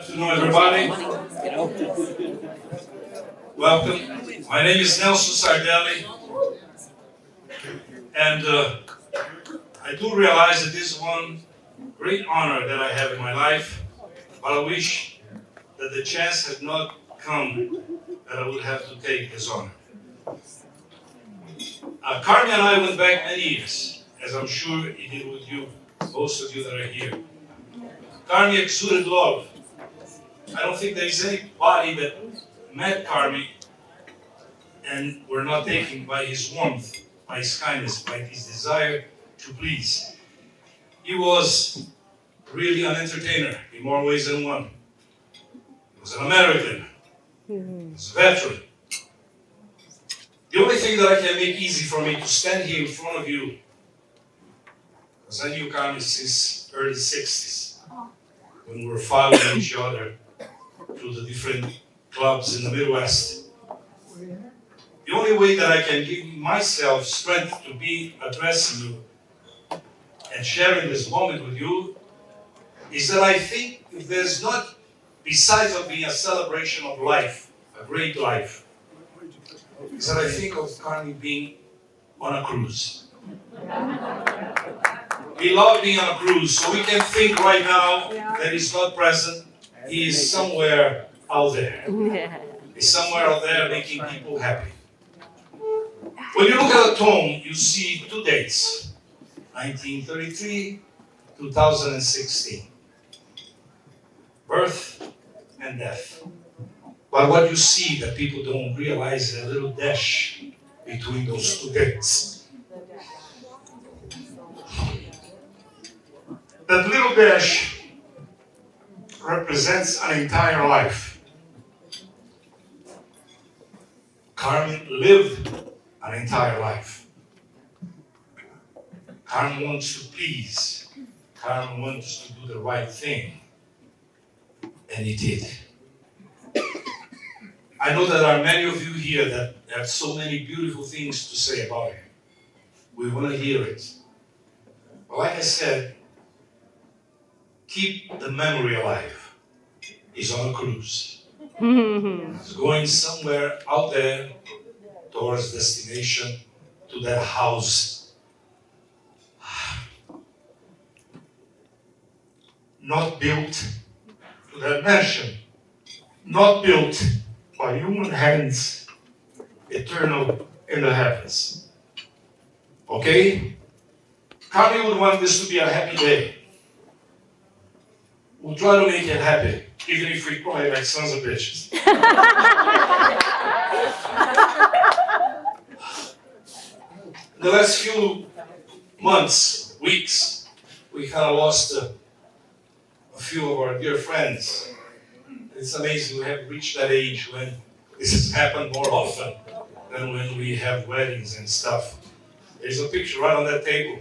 afternoon, everybody. Welcome. My name is Nelson Sardelli, and I do realize that this is one great honor that I have in my life, but I wish that the chance had not come that I would have to take this honor. Carme and I went back many years, as I'm sure he did with you, most of you that are here. Carme exuded love. I don't think there's anybody that met Carme and were not taken by his warmth, by his kindness, by his desire to please. He was really an entertainer in more ways than one. He was an American. He was a veteran. The only thing that I can make easy for me to stand here in front of you, because I knew Carme since early 60s, when we were following each other through the different clubs in the Midwest. The only way that I can give myself strength to be addressing you and sharing this moment with you is that I think if there's not, besides of being a celebration of life, a great life, is that I think of Carme being on a cruise. We love being on a cruise, so we can think right now that he's not present. He is somewhere out there. He's somewhere out there making people happy. When you look at a tomb, you see two dates, 1933, 2016. Birth and death. But what you see that people don't realize is a little dash between those two dates. That little dash represents an entire life. Carme lived an entire life. Carme wants to please. Carme wants to do the right thing. And he did. I know that there are many of you here that have so many beautiful things to say about him. We want to hear it. But like I said, keep the memory alive. He's on a cruise. He's going somewhere out there towards destination, to that house. Not built, to that mansion. Not built by human hands, eternal in the heavens. Okay? Carme would want this to be a happy day. We'll try to make it happy, even if we cry like sons of bitches. The last few months, weeks, we kind of lost a few of our dear friends. It's amazing we have reached that age when this has happened more often than when we have weddings and stuff. There's a picture right on that table.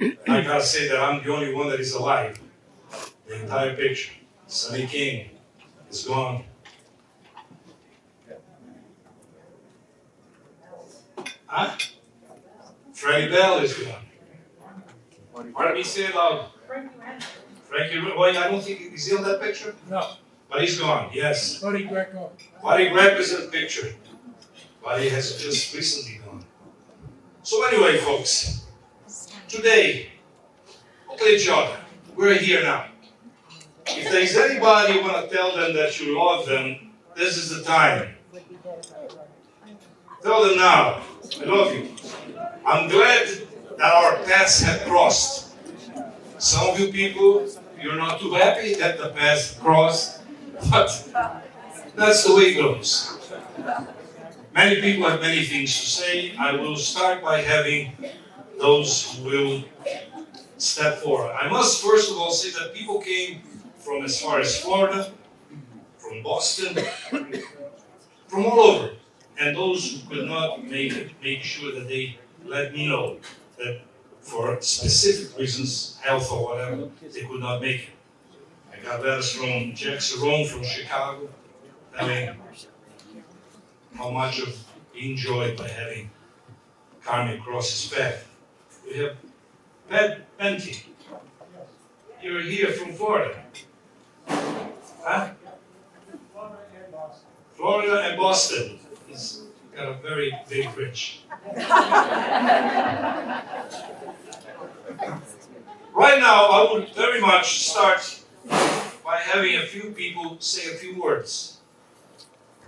And I gotta say that I'm the only one that is alive. The entire picture. Sonny King is gone. Huh? Freddie Bell is gone. Pardon me, say it loud. Frankie, well, I don't think, is he on that picture? No. But he's gone, yes. Buddy Greco. Buddy Greco is in the picture. Buddy has just recently gone. So anyway, folks, today, look at each other. We're here now. If there's anybody you want to tell them that you love them, this is the time. Tell them now, I love you. I'm glad that our paths have crossed. Some of you people, you're not too happy that the paths crossed, but that's the way it goes. Many people have many things to say. I will start by having those who will step forward. I must first of all say that people came from as far as Florida, from Boston, from all over. And those who could not make it, make sure that they let me know that for specific reasons, health or whatever, they could not make it. I got letters from Jack Cerrone from Chicago telling how much of he enjoyed by having Carme cross his path. We have Pat Benke. You're here from Florida. Huh? Florida and Boston. He's got a very big bridge. Right now, I would very much start by having a few people say a few words.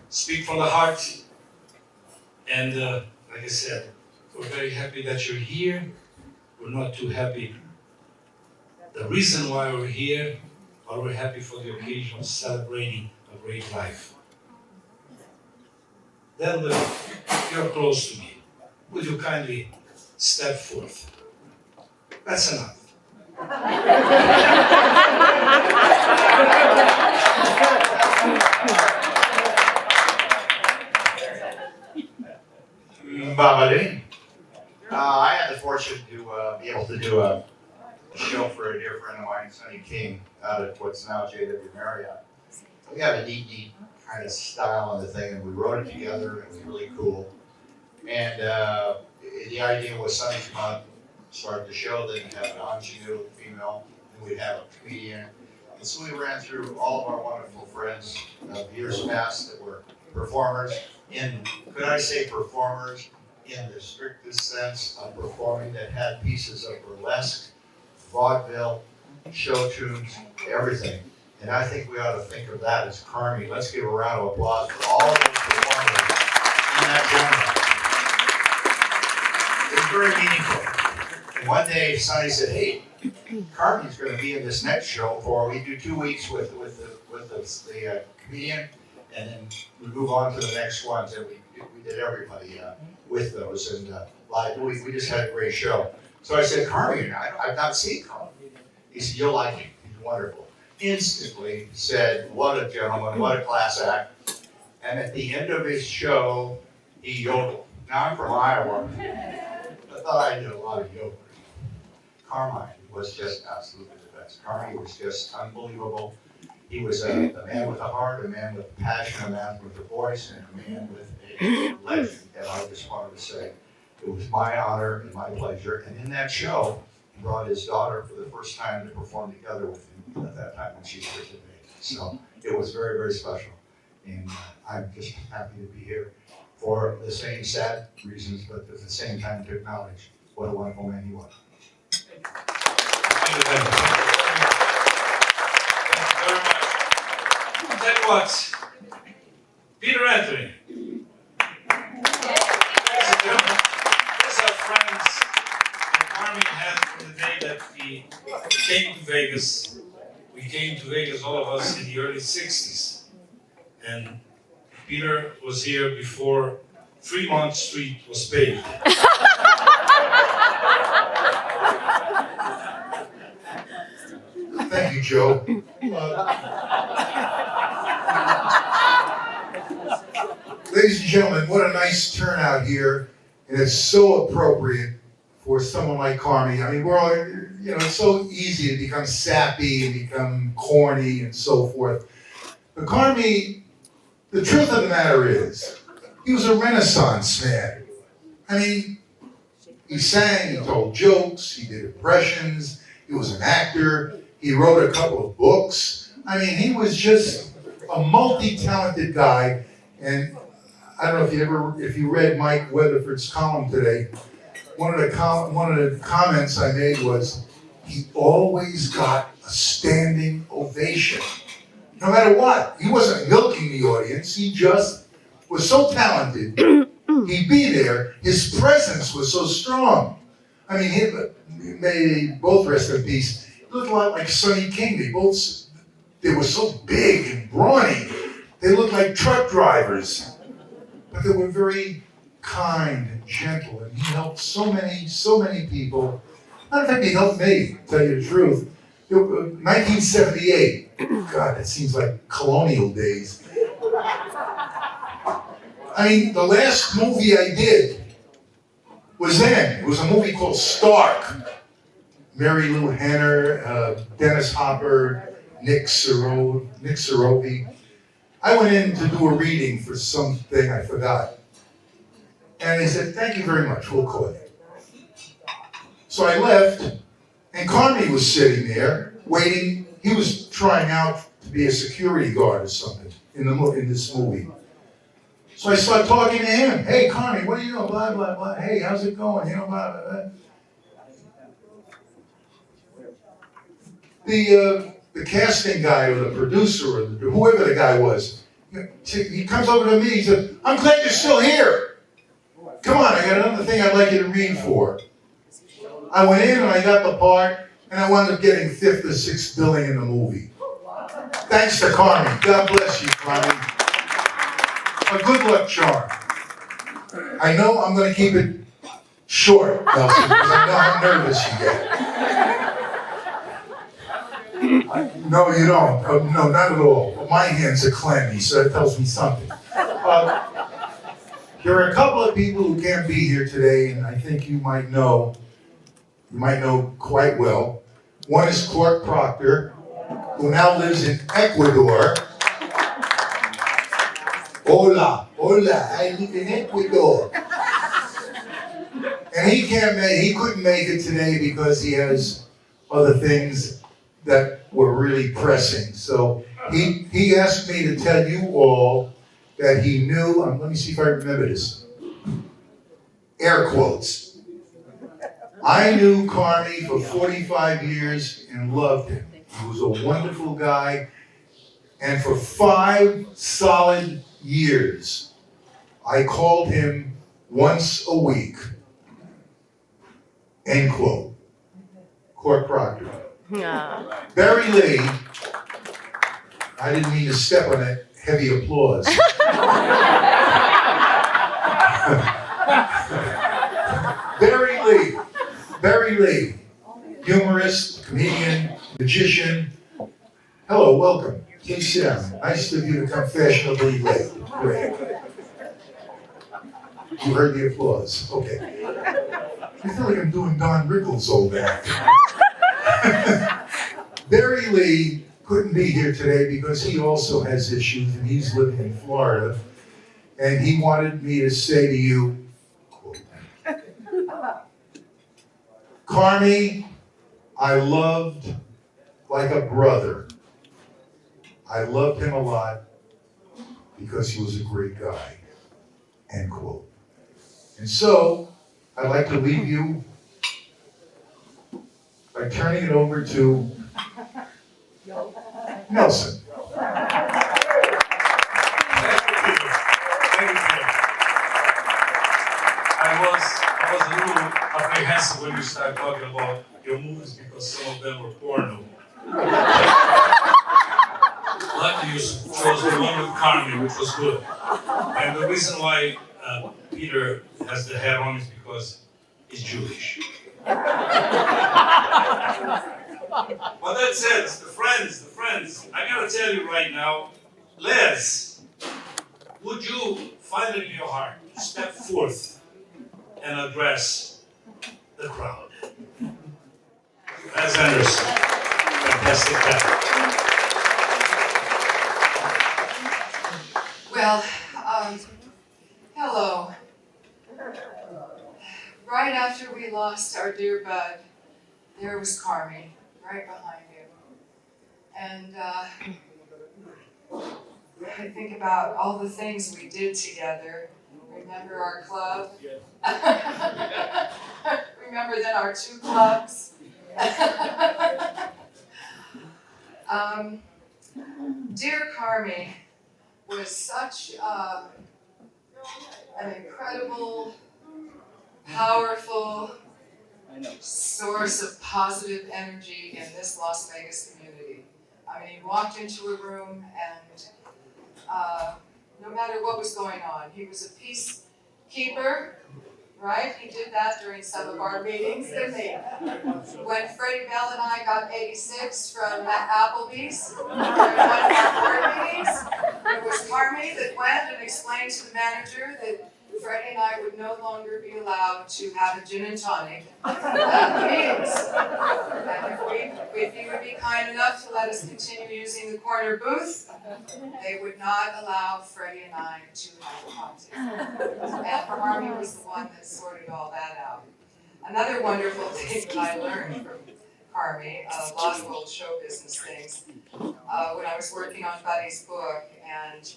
Speak from the heart. And like I said, we're very happy that you're here. We're not too happy. The reason why we're here, but we're happy for the occasion of celebrating a great life. Then you're close to me. Would you kindly step forth? That's enough. Babali. I had the fortune to be able to do a show for a dear friend of mine, Sonny King, out at what's now JW Marriott. We have a neat kind of style on the thing, and we wrote it together, and it was really cool. And the idea was Sonny come out, start the show, then have an ingenue, female, and we'd have a comedian. And so we ran through all of our wonderful friends of years past that were performers could I say performers in the strictest sense of performing, that had pieces of burlesque, vaudeville, show tunes, everything. And I think we ought to think of that as Carme. Let's give a round of applause for all of those performers in that genre. It was very meaningful. And one day, Sonny said, "Hey, Carme's going to be in this next show for we do 2 weeks with the comedian, and then we move on to the next ones." And we did everybody with those, and we just had a great show. So I said, "Carme, I've not seen Carme." He said, "You'll like him. He's wonderful." Instantly said, "What a gentleman, what a class act." And at the end of his show, he yodeled. Now I'm from Iowa. I thought I knew a lot of yodelers. Carme was just absolutely the best. Carme was just unbelievable. He was a man with a heart, a man with passion, a man with a voice, and a man with a legend. And I just wanted to say, it was my honor and my pleasure. And in that show, he brought his daughter for the first time to perform together with him at that time when she was his age. So it was very, very special. And I'm just happy to be here for the same sad reasons, but at the same time to acknowledge what a wonderful man he was. Thank you very much. Tell you what, Peter Anthony. These are friends that Carme had from the day that he came to Vegas. We came to Vegas, all of us, in the early 60s. And Peter was here before Fremont Street was paved. Thank you, Joe. Ladies and gentlemen, what a nice turnout here. And it's so appropriate for someone like Carme. I mean, we're all, it's so easy to become sappy and become corny and so forth. But Carme, the truth of the matter is, he was a Renaissance man. I mean, he sang, he told jokes, he did impressions, he was an actor, he wrote a couple of books. I mean, he was just a multi-talented guy. And I don't know if you read Mike Weatherford's column today. One of the comments I made was, he always got a standing ovation. No matter what. He wasn't milking the audience. He just was so talented. He'd be there. His presence was so strong. I mean, may they both rest in peace. He looked a lot like Sonny King. They were so big and brawny. They looked like truck drivers. But they were very kind and gentle, and he helped so many people. Matter of fact, he helped me, to tell you the truth. 1978, God, that seems like colonial days. I mean, the last movie I did was then. It was a movie called Stark. Mary Lou Hanner, Dennis Hopper, Nick Sorobi. I went in to do a reading for something I forgot. And they said, "Thank you very much, we'll call you." So I left, and Carme was sitting there, waiting. He was trying out to be a security guard or something in this movie. So I start talking to him. Hey, Carme, what do you know? Blah, blah, blah. Hey, how's it going? You know, blah, blah, blah. The casting guy or the producer or whoever the guy was, he comes over to me, he said, I'm glad you're still here. Come on, I got another thing I'd like you to read for. I went in and I got the part, and I wound up getting 5th or 6th billing in the movie. Thanks to Carme. God bless you, Carme. A good luck charm. I know I'm going to keep it short, Nelson, because I know how nervous you get. No, you don't. No, not at all. My hands are clammy, so that tells me something. There are a couple of people who can't be here today, and I think you might know quite well. One is Clark Proctor, who now lives in Ecuador. Hola, I live in Ecuador. And he couldn't make it today because he has other things that were really pressing. So he asked me to tell you all that he knew, let me see if I remember this, air quotes. I knew Carme for 45 years and loved him. He was a wonderful guy. And for 5 solid years, I called him once a week. End quote. Court Proctor. Barry Lee, I didn't mean to step on that heavy applause. Barry Lee, humorist, comedian, magician. Hello, welcome. Please sit down. Nice of you to come fashionably late. Great. You heard the applause. Okay. I feel like I'm doing Don Rickles old act. Barry Lee couldn't be here today because he also has issues and he's living in Florida. And he wanted me to say to you, Carme, I loved like a brother. I loved him a lot because he was a great guy. End quote. And so, I'd like to leave you by turning it over to Nelson. I was a little apprehensive when you started talking about your movies because some of them were porno. Luckily you chose the one with Carme, which was good. And the reason why Peter has the hat on is because he's Jewish. But that said, the friends, I gotta tell you right now, Les, would you find it in your heart to step forth and address the crowd? Les Anderson, fantastic guy. Well, hello. Right after we lost our dear bud, there was Carme, right behind him. And I think about all the things we did together. Remember our club? Remember then our 2 clubs? Dear Carme was such an incredible, powerful source of positive energy in this Las Vegas community. I mean, he walked into a room and no matter what was going on, he was a peacekeeper, right? He did that during some of our meetings, didn't he? When Freddie Bell and I got 86 from Applebee's during one of our board meetings, it was Carme that went and explained to the manager that Freddie and I would no longer be allowed to have a gin and tonic at the meetings. And if he would be kind enough to let us continue using the corner booth, they would not allow Freddie and I to have a cocktail. And Carme was the one that sorted all that out. Another wonderful thing that I learned from Carme, a lot of old show business things, when I was working on Buddy's book and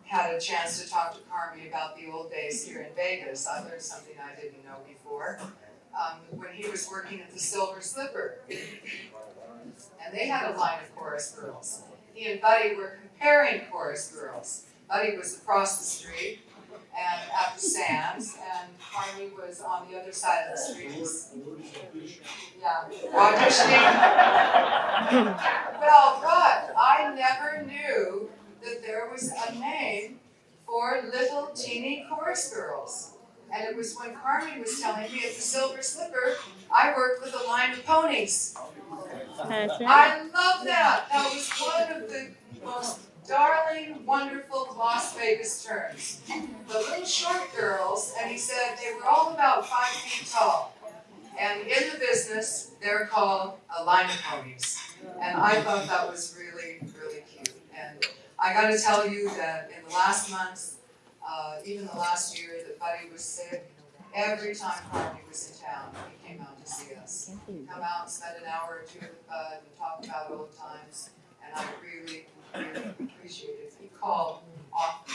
had a chance to talk to Carme about the old days here in Vegas. I learned something I didn't know before. When he was working at the Silver Slipper, and they had a line of chorus girls. He and Buddy were comparing chorus girls. Buddy was across the street and at the Sands, and Carme was on the other side of the street. Yeah, auditioning. Well, but I never knew that there was a name for little teeny chorus girls. And it was when Carme was telling me at the Silver Slipper, I worked with a line of ponies. I love that. That was one of the most darling, wonderful Las Vegas terms. The little short girls, and he said they were all about 5 feet tall. And in the business, they're called a line of ponies. And I thought that was really, really cute. And I gotta tell you that in the last months, even the last year that Buddy was sick, every time Carme was in town, he came out to see us. Come out and spend an hour or two with Bud and talk about old times, and I really, really appreciate it. He called often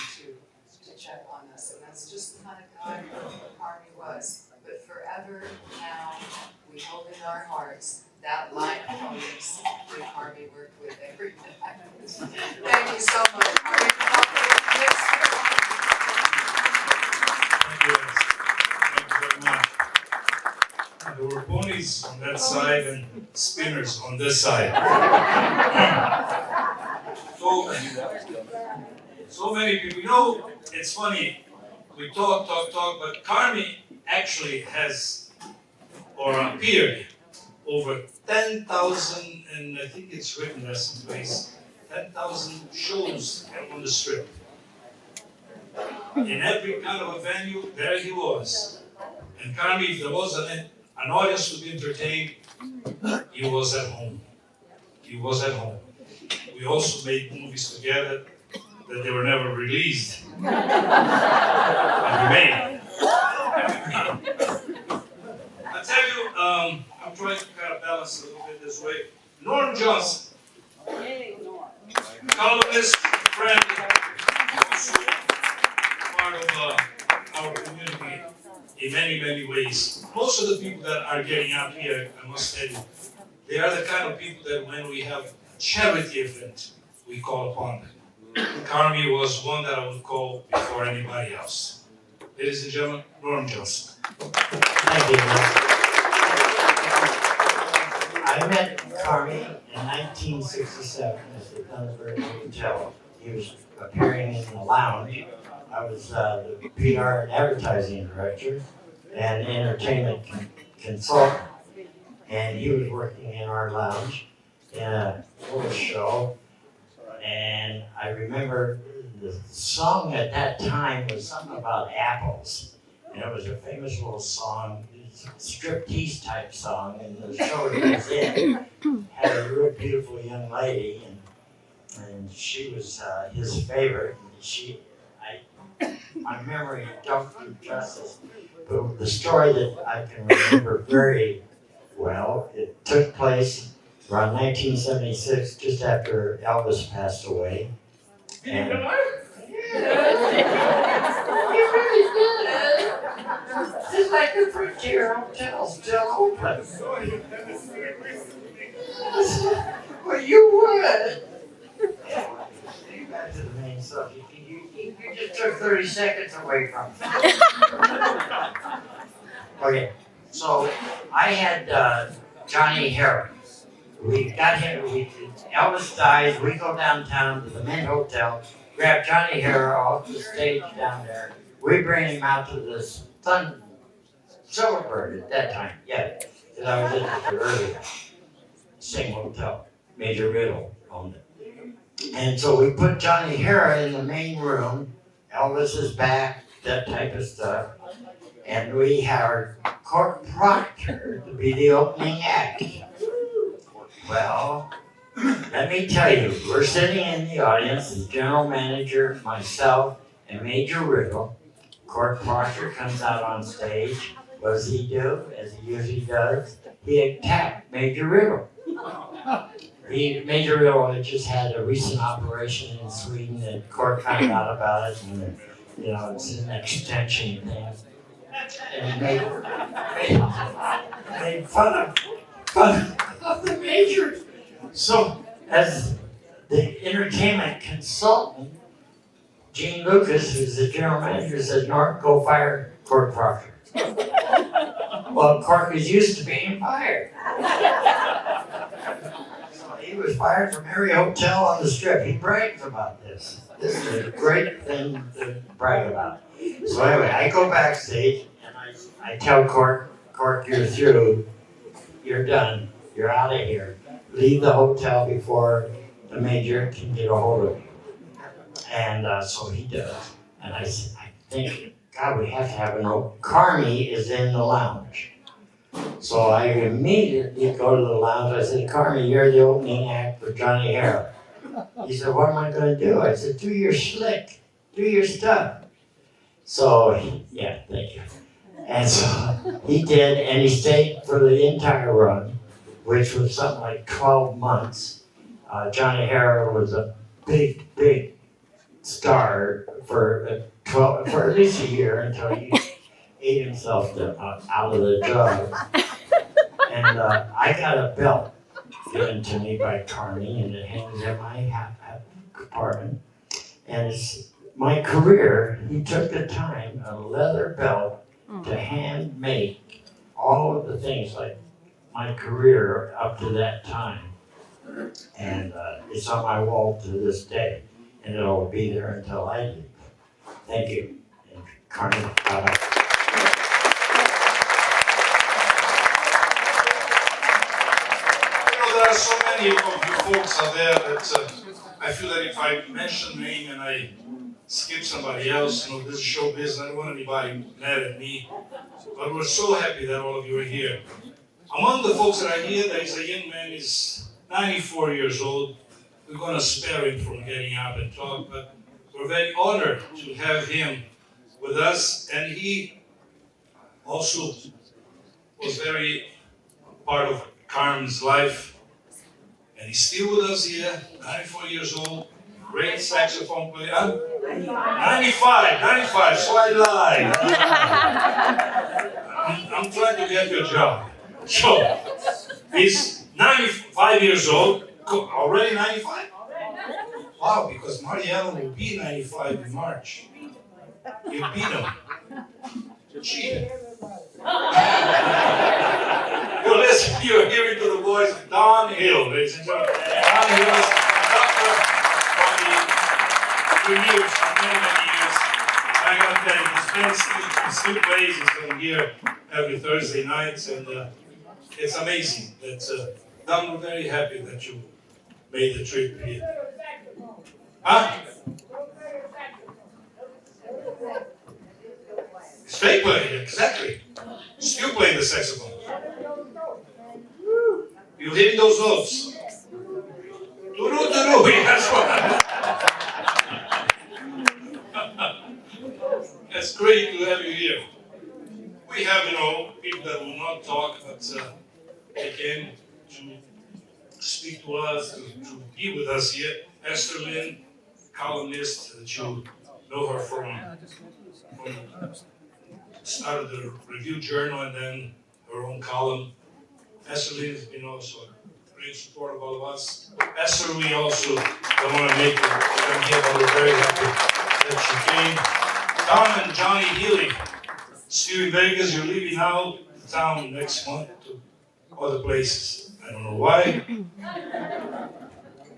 to check on us, and that's just the kind of guy Carme was. But forever now, we hold in our hearts that line of ponies that Carme worked with every day. Thank you so much, Carme. Thank you very much. And there were ponies on that side and spinners on this side. So many people. You know, it's funny. We talk, but Carme actually has, or appeared, over 10,000, and I think it's written there someplace, 10,000 shows on the Strip. In every kind of a venue, there he was. And Carme, if there was an audience to be entertained, he was at home. He was at home. We also made movies together that they were never released. And we made. I tell you, I'm trying to kind of balance a little bit this way. Norm Johnson, columnist, friend, part of our community in many, many ways. Most of the people that are getting up here, I must tell you, they are the kind of people that when we have a charity event, we call upon them. Carme was one that I would call before anybody else. Ladies and gentlemen, Norm Johnson. Thank you. I met Carme in 1967 at the Dunsbury Hotel. He was appearing in the lounge. I was the PR and advertising director and entertainment consultant. And he was working in our lounge in a little show. And I remember the song at that time was something about apples. And it was a famous little song, striptease type song. And the show he was in had a real beautiful young lady, and she was his favorite. And my memory don't do justice, but the story that I can remember very well, it took place around 1976, just after Elvis passed away. And you really did. It's like the Frontier Hotel still open. Well, you would. Back to the main subject. You just took 30 seconds away from it. Okay, so I had Johnny Herrick. We got him, Elvis dies, we go downtown to the main hotel, grab Johnny Herrick off the stage down there. We bring him out to this Silverbird at that time, yeah, because I was at the earlier same hotel, Major Riddle owned it. And so we put Johnny Herrick in the main room, Elvis is back, that type of stuff. And we hired Court Proctor to be the opening act. Well, let me tell you, we're sitting in the audience, the general manager, myself, and Major Riddle. Court Proctor comes out on stage. What does he do, as he usually does? He attacked Major Riddle. Major Railroad just had a recent operation in Sweden and court found out about it and, it's an extension thing. And he made fun of the major. So, as the entertainment consultant, Gene Lucas, who's the general manager, said, Norm, go fire Cork Proctor. Well, Cork is used to being fired. So he was fired from every hotel on the strip. He brags about this. This is a great thing to brag about. So anyway, I go backstage and I tell Cork, you're through, you're done, you're out of here. Leave the hotel before the major can get a hold of you. And so he does. And I think, God, we have to have a note. Carme is in the lounge. So I immediately go to the lounge. I said, Carme, you're the opening act for Johnny Harrow. He said, what am I going to do? I said, do your slick. Do your stuff. So, thank you. And so he did, and he stayed for the entire run, which was something like 12 months. Johnny Harrow was a big star for at least a year until he ate himself out of the drug. And I got a belt given to me by Carme, and it hangs in my apartment. And it's my career. He took the time, a leather belt, to hand make all of the things like my career up to that time. And it's on my wall to this day, and it'll be there until I leave. Thank you. And Carme, bye-bye. There are so many of you folks out there that I feel that if I mention name and I skip somebody else, this is show business, I don't want anybody mad at me. But we're so happy that all of you are here. Among the folks that are here, there is a young man, he's 94 years old. We're going to spare him from getting up and talk, but we're very honored to have him with us. And he also was very part of Carme's life. And he's still with us here, 94 years old, great saxophone player. 95, so I lied. I'm trying to get your job. So, he's 95 years old, already 95? Wow, because Mariella will be 95 in March. You beat him. Cheated. You're hearing to the voice of Don Hill, ladies and gentlemen. Don Hill is a doctor for many years. I gotta tell you, he still plays, he's going here every Thursday night, and it's amazing that Don, we're very happy that you made the trip here. Huh? Straight play, exactly. Still playing the saxophone. You're hitting those notes. Doo-doo-doo-doo, that's what. It's great to have you here. We have, people that will not talk, but they came to speak to us, to be with us here. Esther Lynn, columnist, that you know her from started the Review Journal and then her own column. Esther Lynn has been also a great support of all of us. Esther, we also don't want to make her come here, but we're very happy that she came. Don and Johnny Healy, still in Vegas, you're leaving out the town next month to other places. I don't know why.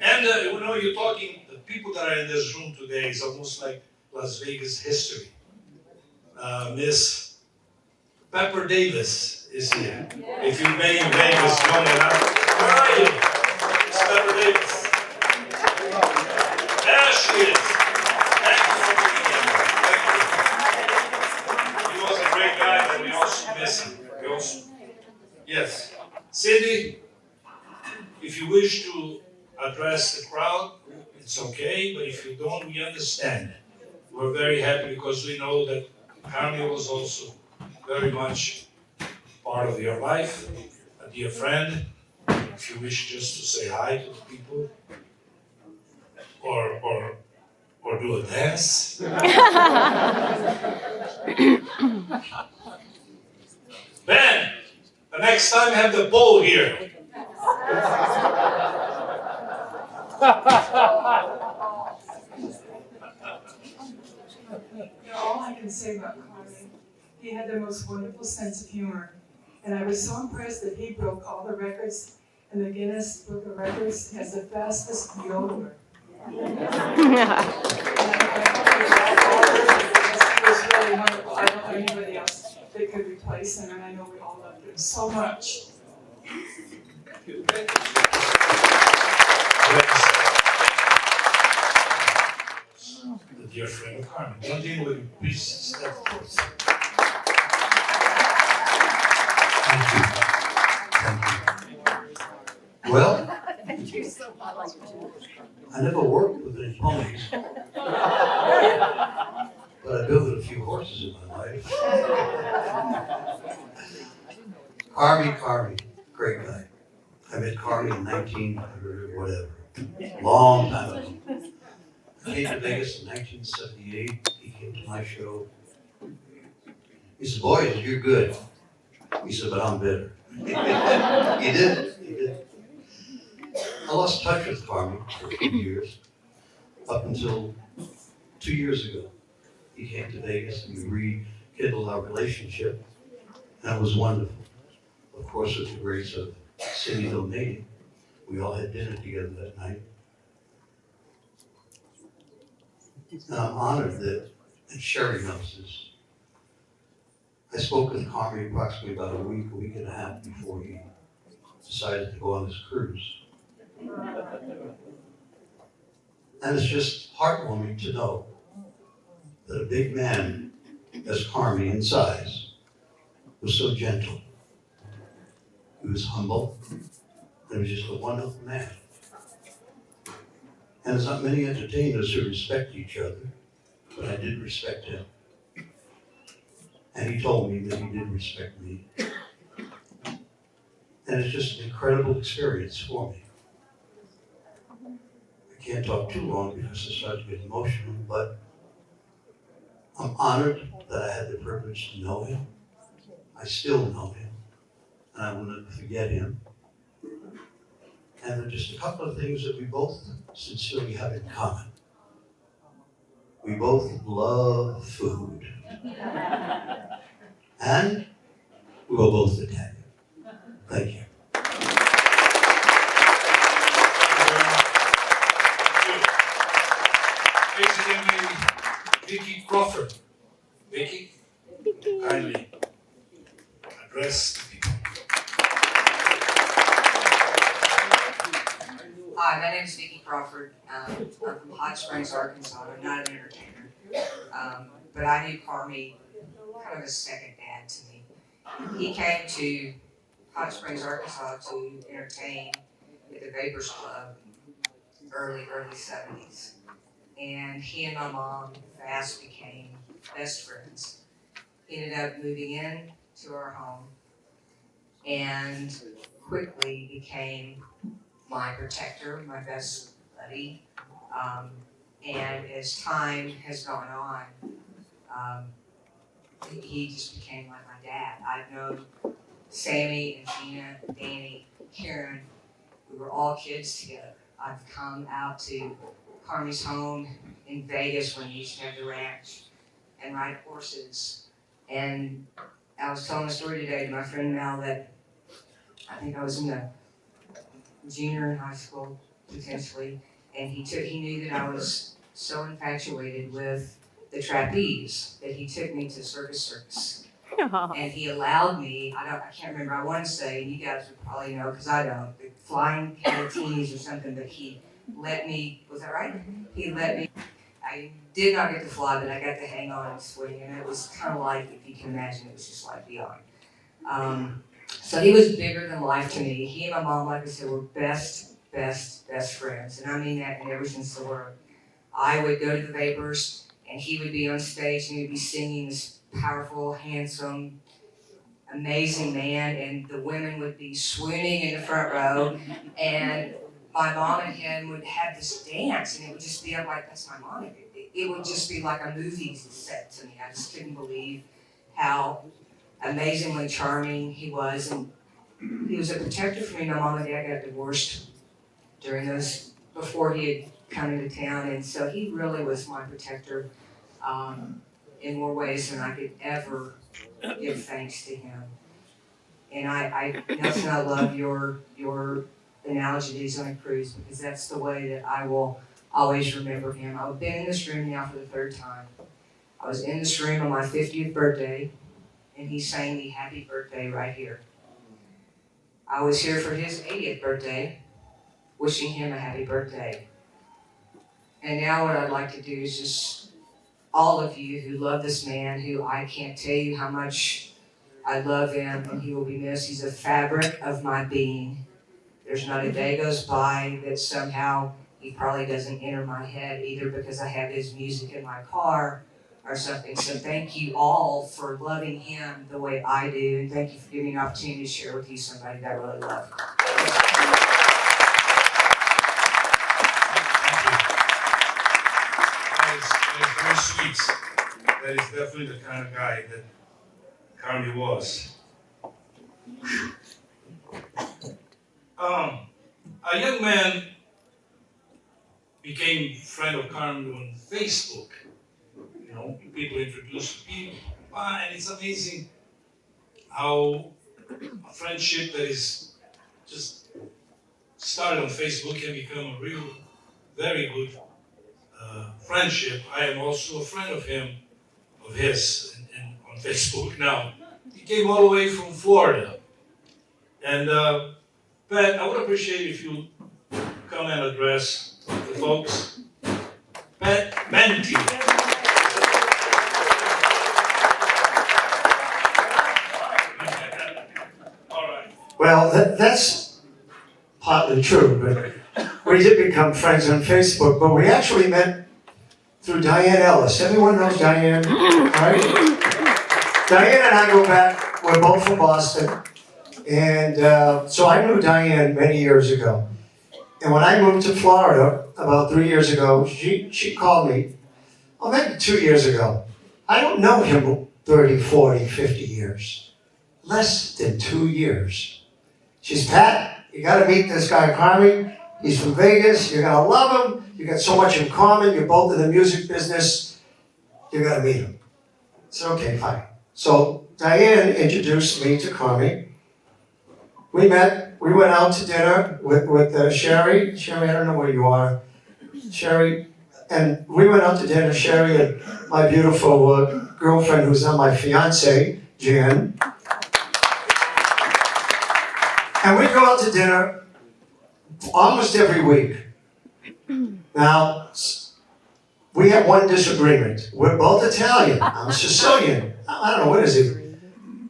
And you're talking, the people that are in this room today is almost like Las Vegas history. Miss Pepper Davis is here. If you've been in Vegas long enough, where are you? Miss Pepper Davis. There she is. Thank you for being here. Thank you. He was a great guy, but we also miss him. Yes. Cindy, if you wish to address the crowd, it's okay, but if you don't, we understand. We're very happy because we know that Carme was also very much part of your life, a dear friend. if you wish just to say hi to the people, or do a dance. Ben, the next time have the bowl here. All I can say about Carme, he had the most wonderful sense of humor. And I was so impressed that he broke all the records, and the Guinness Book of Records has the fastest yodeler. And I he was really wonderful. I don't know anybody else that could replace him, and I know we all loved him so much. The dear friend of Carmen. Continue with please step forward. Thank you. Thank you. Well, I never worked with any ponies, but I built a few horses in my life. Carme, great guy. I met Carme in 1900 whatever, long time ago. I came to Vegas in 1978. He came to my show. He said, "Boys, you're good." He said, "But I'm better." He did. I lost touch with Carme for a few years, up until 2 years ago. He came to Vegas and we rekindled our relationship, and it was wonderful. Of course, with the grace of Cindy donating, we all had dinner together that night. And I'm honored that, and Sherry knows this, I spoke with Carme approximately about a week and a half before he decided to go on this cruise. And it's just heartwarming to know that a big man as Carme in size was so gentle. He was humble. He was just a wonderful man. And there's not many entertainers who respect each other, but I did respect him. And he told me that he did respect me. And it's just an incredible experience for me. I can't talk too long because I start to get emotional, but I'm honored that I had the privilege to know him. I still know him, and I will never forget him. And there are just a couple of things that we both sincerely have in common. We both love food. And we were both Italian. Thank you. Ladies and gentlemen, Vicky Crawford. Vicky, kindly address the people. Hi, my name is Vicki Crawford. I'm from Hot Springs, Arkansas. I'm not an entertainer, but I knew Carme kind of a second dad to me. He came to Hot Springs, Arkansas to entertain at the Vapors Club in early 70s. And he and my mom fast became best friends. He ended up moving in to our home and quickly became my protector, my best buddy. And as time has gone on, he just became like my dad. I've known Sammy and Gina, Danny, Karen. We were all kids together. I've come out to Carme's home in Vegas when he used to have the ranch and ride horses. And I was telling a story today to my friend Mel that I think I was in the junior in high school, potentially, and he knew that I was so infatuated with the trapeze that he took me to Circus. And he allowed me, I can't remember, I want to say, and you guys would probably know because I don't, the flying catatees or something, but he let me, was that right? He let me, I did not get to fly, but I got to hang on and swing, and it was kind of like, if you can imagine, it was just like beyond. So he was bigger than life to me. He and my mom, like I said, were best friends. And I mean that in every sense of the word. I would go to the Vapors, and he would be on stage, and he would be singing this powerful, handsome, amazing man, and the women would be swooning in the front row, and my mom and him would have this dance, and it would just be, I'm like, that's my mom. It would just be like a movie set to me. I just couldn't believe how amazingly charming he was, and he was a protector for me. My mom and dad got divorced during those, before he had come into town, and so he really was my protector in more ways than I could ever give thanks to him. And Nelson, I love your analogy that he's on a cruise, because that's the way that I will always remember him. I've been in this room now for the third time. I was in this room on my 50th birthday, and he sang me happy birthday right here. I was here for his 80th birthday, wishing him a happy birthday. And now what I'd like to do is just, all of you who love this man, who I can't tell you how much I love him, and he will be missed. He's a fabric of my being. There's not a day goes by that somehow he probably doesn't enter my head, either because I have his music in my car or something. So thank you all for loving him the way I do, and thank you for giving me an opportunity to share with you somebody that I really love. That is very sweet. That is definitely the kind of guy that Carme was. A young man became a friend of Carme on Facebook. You know, people introduce people, and it's amazing how a friendship that is just started on Facebook can become a real, very good friendship. I am also a friend of his, and on Facebook now. He came all the way from Florida, and Pat, I would appreciate if you come and address the folks. Pat Menti. All right. Well, that's partly true, but we did become friends on Facebook, but we actually met through Diane Ellis. Everyone knows Diane, right? Diane and I go back, we're both from Boston, and so I knew Diane many years ago. And when I moved to Florida about 3 years ago, she called me, oh, maybe 2 years ago. I don't know him 30, 40, 50 years. Less than 2 years. She's, Pat, you gotta meet this guy Carme. He's from Vegas, you're gonna love him. You got so much in common, you're both in the music business. You gotta meet him. I said, okay, fine. So Diane introduced me to Carme. We met, we went out to dinner with Sherry. Sherry, I don't know where you are. Sherry, and we went out to dinner, Sherry and my beautiful girlfriend who's now my fiance, Jan. And we'd go out to dinner almost every week. Now, we have one disagreement. We're both Italian. I'm Sicilian. I don't know, what is he?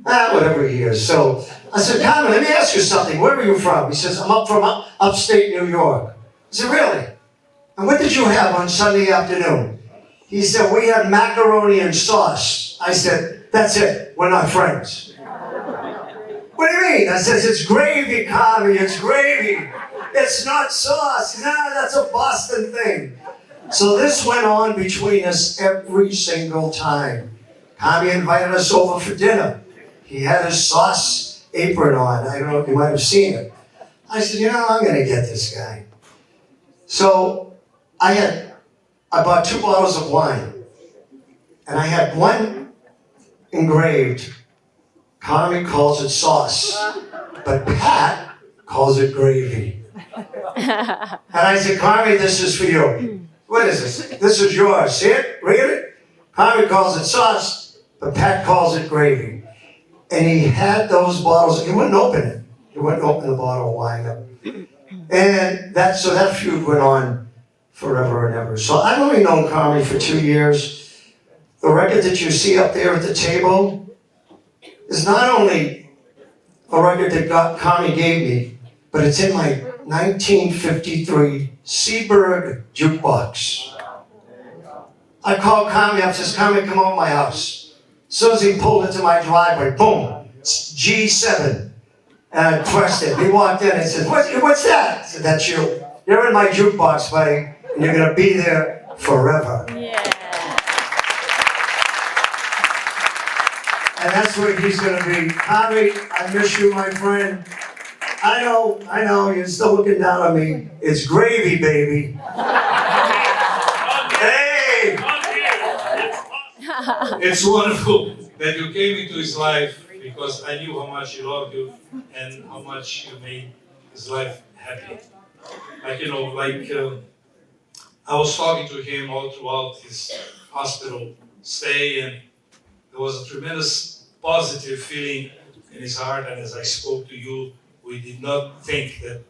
Whatever he is. So I said, Carme, let me ask you something. Where are you from? He says, I'm up from upstate New York. I said, really? And what did you have on Sunday afternoon? He said, we had macaroni and sauce. I said, that's it. We're not friends. What do you mean? I said, it's gravy, Carme. It's gravy. It's not sauce. No, that's a Boston thing. So this went on between us every single time. Carme invited us over for dinner. He had his sauce apron on. I don't know if you might have seen it. I said, you know, I'm going to get this guy. So I bought 2 bottles of wine. And I had one engraved. Carme calls it sauce. But Pat calls it gravy. And I said, Carme, this is for you. What is this? This is yours. See it? Read it? Carme calls it sauce, but Pat calls it gravy. And he had those bottles. He wouldn't open it. He wouldn't open the bottle of wine. And so that feud went on forever and ever. So I've only known Carme for 2 years. The record that you see up there at the table is not only a record that Carme gave me, but it's in my 1953 Seaberg jukebox. I called Carme up, says, Carme, come over to my house. As soon as he pulled into my driveway, boom, G7. And I pressed it. He walked in and said, what's that? I said, that's you. You're in my jukebox, buddy, and you're going to be there forever. Yeah. And that's where he's going to be. Harvey, I miss you, my friend. I know, you're still looking down on me. It's gravy, baby. Hey! It's wonderful that you came into his life because I knew how much he loved you and how much you made his life happy. I was talking to him all throughout his hospital stay, and there was a tremendous positive feeling in his heart. And as I spoke to you, we did not think that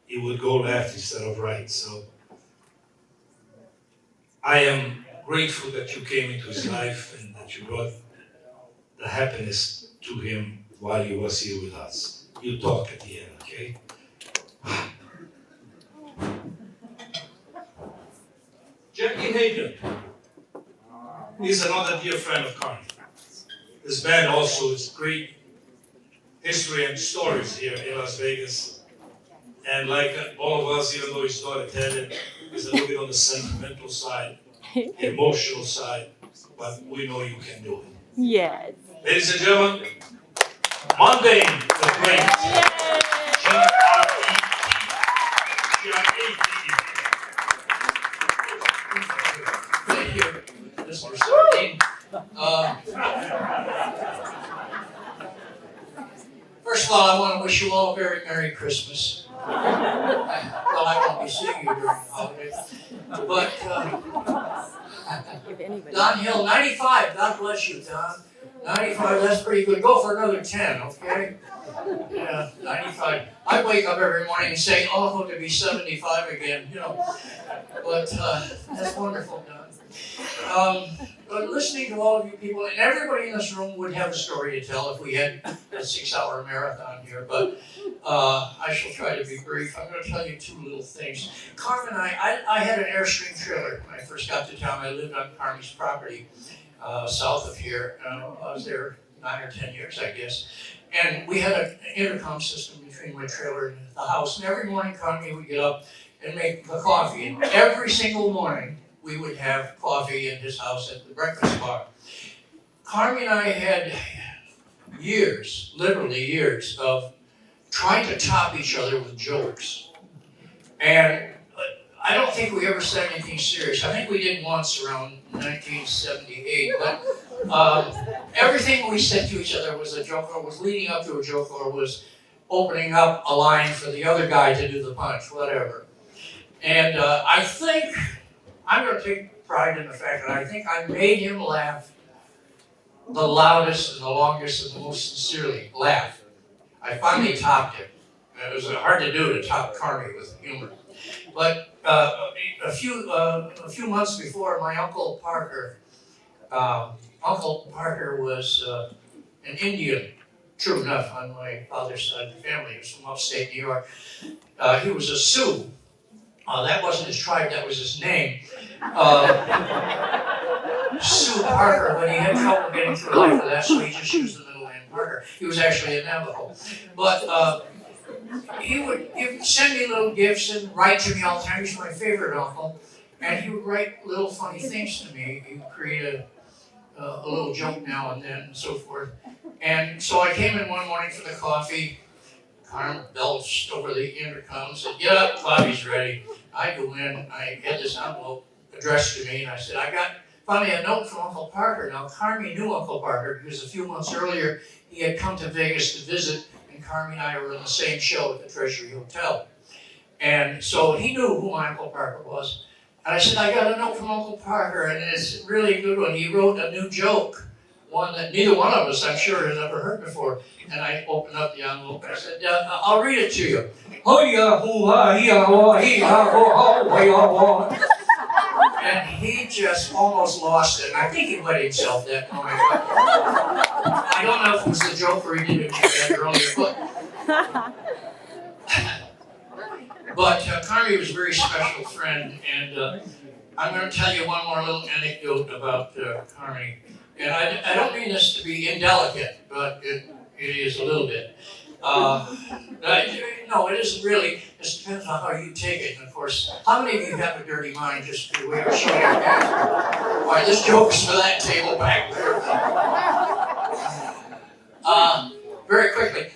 he would go left instead of right. So I am grateful that you came into his life and that you brought the happiness to him while he was here with us. You talk at the end, okay? Jackie Hagan is another dear friend of Carme. This band also has great history and stories here in Las Vegas. And like all of us, even though he's not Italian, he's a little bit on the sentimental side, the emotional side, but we know you can do it. Yes. Ladies and gentlemen, Monday the Great. Thank you, Mr. Sardine. First of all, I want to wish you all a very Merry Christmas. Well, I won't be seeing you during the holidays. But Don Hill, 95. God bless you, Don. 95, that's pretty good. Go for another 10, okay? Yeah, 95. I wake up every morning and say, oh, I hope to be 75 again, you know. But that's wonderful, Don. But listening to all of you people, and everybody in this room would have a story to tell if we had a 6-hour marathon here, but I shall try to be brief. I'm going to tell you 2 little things. Carme and I had an Airstream trailer when I first got to town. I lived on Carme's property south of here. I was there 9 or 10 years, I guess. And we had an intercom system between my trailer and the house. And every morning, Carme would get up and make the coffee. And every single morning, we would have coffee in his house at the breakfast bar. Carme and I had years, literally years, of trying to top each other with jokes. And I don't think we ever said anything serious. I think we did once around 1978, but everything we said to each other was a joke, or was leading up to a joke, or was opening up a line for the other guy to do the punch, whatever. And I think, I'm going to take pride in the fact that I think I made him laugh the loudest and the longest and the most sincerely laugh. I finally topped him. It was hard to do to top Carme with humor. But a few months before, my Uncle Parker was an Indian, true enough, on my father's side of the family. He was from upstate New York. He was a Sioux. That wasn't his tribe, that was his name. Sioux Parker, but he had trouble getting through life with that, so he just used the middle name Parker. He was actually a Navajo. But he would send me little gifts and write to me all the time. He's my favorite uncle. And he would write little funny things to me. He would create a little joke now and then and so forth. And so I came in one morning for the coffee. Carme belched over the intercom and said, "Get up, coffee's ready." I go in, I had this envelope addressed to me, and I said, found me a note from Uncle Parker. Now, Carme knew Uncle Parker because a few months earlier, he had come to Vegas to visit, and Carme and I were in the same show at the Treasury Hotel. And so he knew who my Uncle Parker was. And I said, I got a note from Uncle Parker, and it's really a good one. He wrote a new joke, one that neither one of us, I'm sure, has ever heard before. And I opened up the envelope and I said, I'll read it to you. And he just almost lost it. And I think he wet himself that morning. I don't know if it was the joke or he did it again earlier, but Carme was a very special friend, and I'm going to tell you one more little anecdote about Carme. And I don't mean this to be indelicate, but It is a little bit. No, it isn't really. It just depends on how you take it. And of course, how many of you have a dirty mind just the way to show your hand? All right, this joke's for that table back there. Very quickly,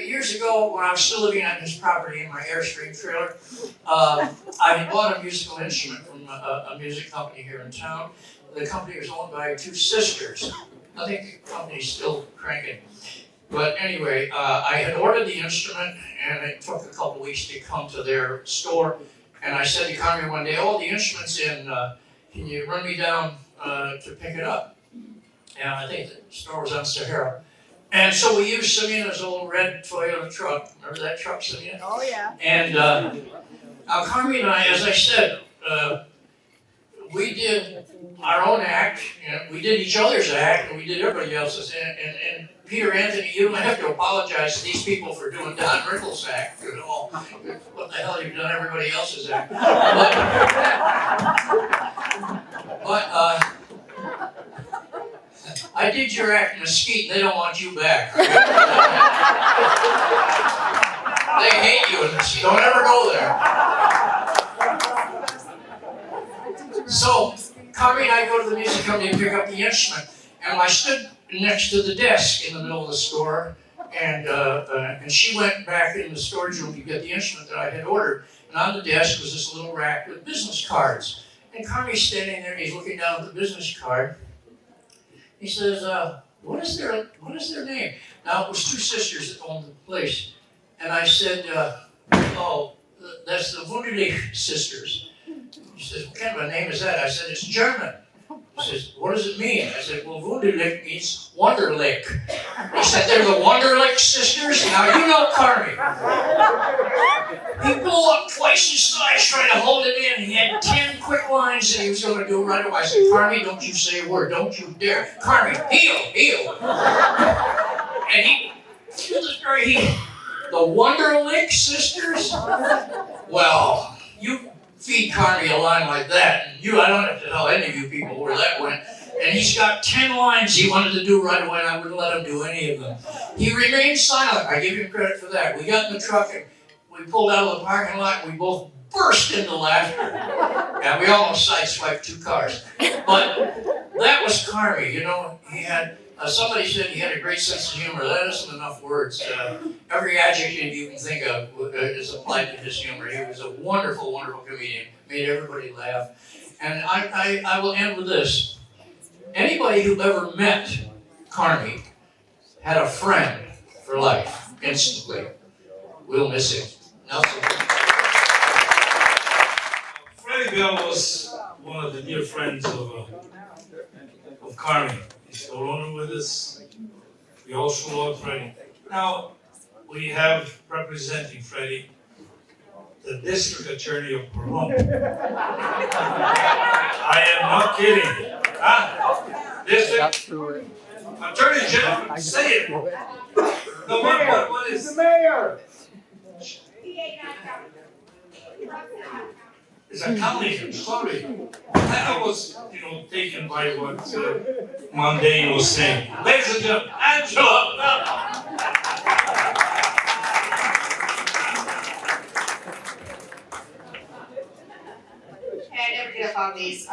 years ago when I was still living on his property in my Airstream trailer, I had bought a musical instrument from a music company here in town. The company was owned by two sisters. I think the company's still cranking. But anyway, I had ordered the instrument, and it took a couple weeks to come to their store. And I said to Carme one day, "Oh, the instrument's in. Can you run me down to pick it up?" And I think the store was on Sahara. And so we used Simeon's old red Toyota truck. Remember that truck, Simeon? Oh, yeah. And now Carme and I, as I said, we did our own act, and we did each other's act, and we did everybody else's. And Peter Anthony, you don't have to apologize to these people for doing Don Rickles' act at all. What the hell, you've done everybody else's act. But I did your act in Mesquite, and they don't want you back. They hate you in Mesquite. Don't ever go there. So, Carme and I go to the music company and pick up the instrument, and I stood next to the desk in the middle of the store, and she went back in the storage room to get the instrument that I had ordered, and on the desk was this little rack with business cards. And Carme's standing there, and he's looking down at the business card. He says, what is their name? Now, it was two sisters that owned the place. And I said, oh, that's the Wunderlich sisters. He says, what kind of a name is that? I said, it's German. He says, what does it mean? I said, well, Wunderlich means Wonderlick. He said, they're the Wonderlick sisters? Now, you know Carme. He blew up twice his size trying to hold it in. He had 10 quick lines that he was going to do right away. I said, Carme, don't you say a word. Don't you dare. Carme, heel. And he, the Wonderlick sisters? Well, you feed Carme a line like that, and I don't have to tell any of you people where that went. And he's got 10 lines he wanted to do right away, and I wouldn't let him do any of them. He remained silent. I give him credit for that. We got in the truck, and we pulled out of the parking lot, and we both burst into laughter. And we almost sideswiped 2 cars. But that was Carme. You know, he had, somebody said he had a great sense of humor. That isn't enough words. Every adjective you can think of is applied to his humor. He was a wonderful, wonderful comedian. Made everybody laugh. And I will end with this. Anybody who ever met Carme had a friend for life, instantly. We'll miss him. Nelson. Freddie Bell was one of the dear friends of Carme. He's no longer with us. We also love Freddie. Now, we have representing Freddie, the District Attorney of Cologne. I am not kidding. Huh? District Attorney General, say it. No, what is The mayor! It's a county, I'm sorry. I was, taken by what Mundane was saying. Ladies and gentlemen, Angela! Hey, I never get up on these.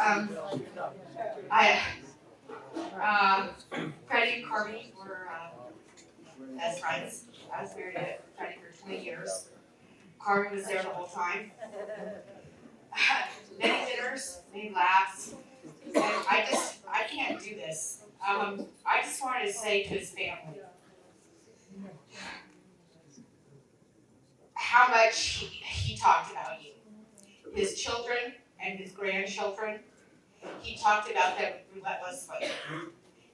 Freddie and Carme were best friends. I was married to Freddie for 20 years. Carme was there the whole time. Many dinners, many laughs. And I can't do this. I just wanted to say to his family how much he talked about you. His children and his grandchildren, he talked about them relentlessly.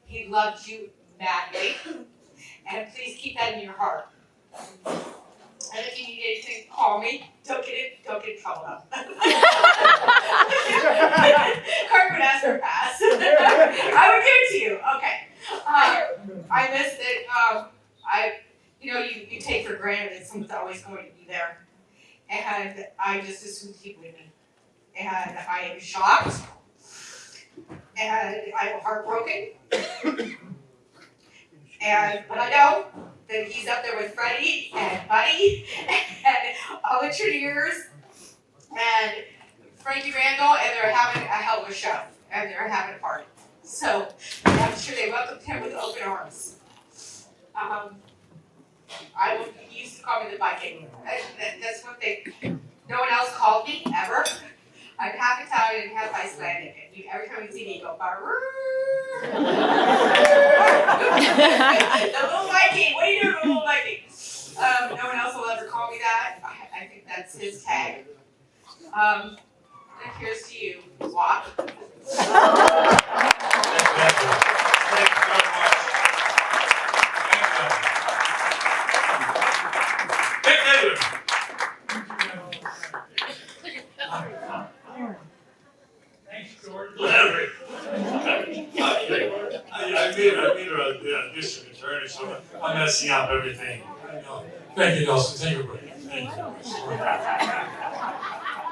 He loved you madly, and please keep that in your heart. And if you need anything, call me. Don't get in trouble though. Carme would ask for a pass. I would give it to you. Okay. I missed it. You take for granted that someone's always going to be there, and I just assumed he would be. And I am shocked, and I'm heartbroken, But I know that he's up there with Freddie and Buddy and all the Triniers and Frankie Randall, and they're having a hell of a show, and they're having a party. So I'm sure they welcomed him with open arms. He used to call me the Viking. That's what no one else called me, ever. I'm half Italian and half Icelandic, and every time you see me, you go, "Barrrr." The little Viking, what are you doing, little Viking? No one else will ever call me that. I think that's his tag. And here's to you, Wap. Thank you very much. Thank you. Thanks, George. Larry. I made her a district attorney, so I'm messing up everything. Thank you, Nelson. Take a break. Thank you.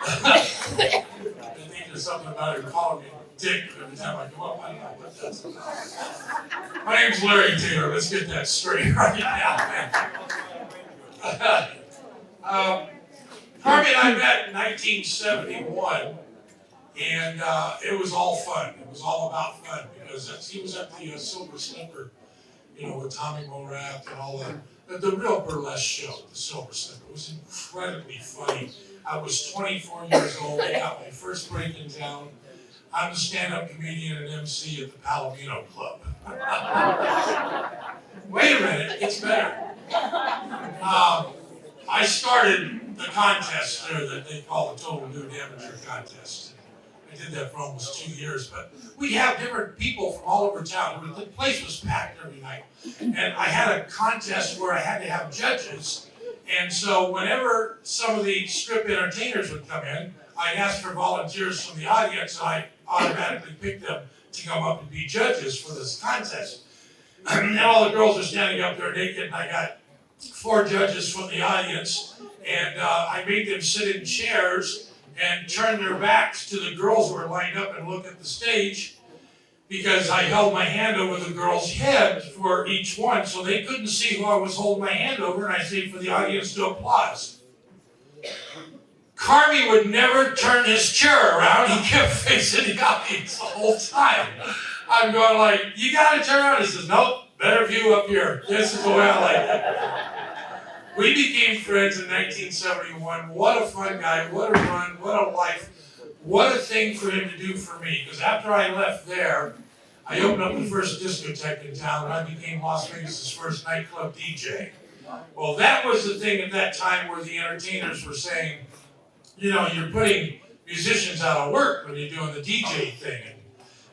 I think there's something about her calling me Dick every time I go up. I don't know what that's about. My name's Larry Taylor. Let's get that straight right now. Carme and I met in 1971. And it was all fun. It was all about fun because he was at the Silver Slipper, with Tommy Morat and all the real burlesque show, the Silver Slipper. It was incredibly funny. I was 24 years old. I got my first break in town. I'm a stand-up comedian and MC at the Palomino Club. Wait a minute, it's better. I started the contest there that they call the Total Nude Amateur Contest. I did that for almost 2 years, but we'd have different people from all over town. The place was packed every night. And I had a contest where I had to have judges. And so whenever some of the strip entertainers would come in, I'd ask for volunteers from the audience, and I automatically picked them to come up and be judges for this contest. And all the girls are standing up there naked, and I got 4 judges from the audience, and I made them sit in chairs and turn their backs to the girls who were lined up and look at the stage, because I held my hand over the girl's head for each one, so they couldn't see who I was holding my hand over, and I say for the audience to applause. Carme would never turn his chair around. He kept facing the audience the whole time. I'm going like, you gotta turn around. He says, nope, better view up here. This is the way I like it. We became friends in 1971. What a fun guy, what a run, what a life, what a thing for him to do for me. Because after I left there, I opened up the first discotheque in town, and I became Las Vegas' first nightclub DJ. Well, that was the thing at that time where the entertainers were saying, you're putting musicians out of work when you're doing the DJ thing. And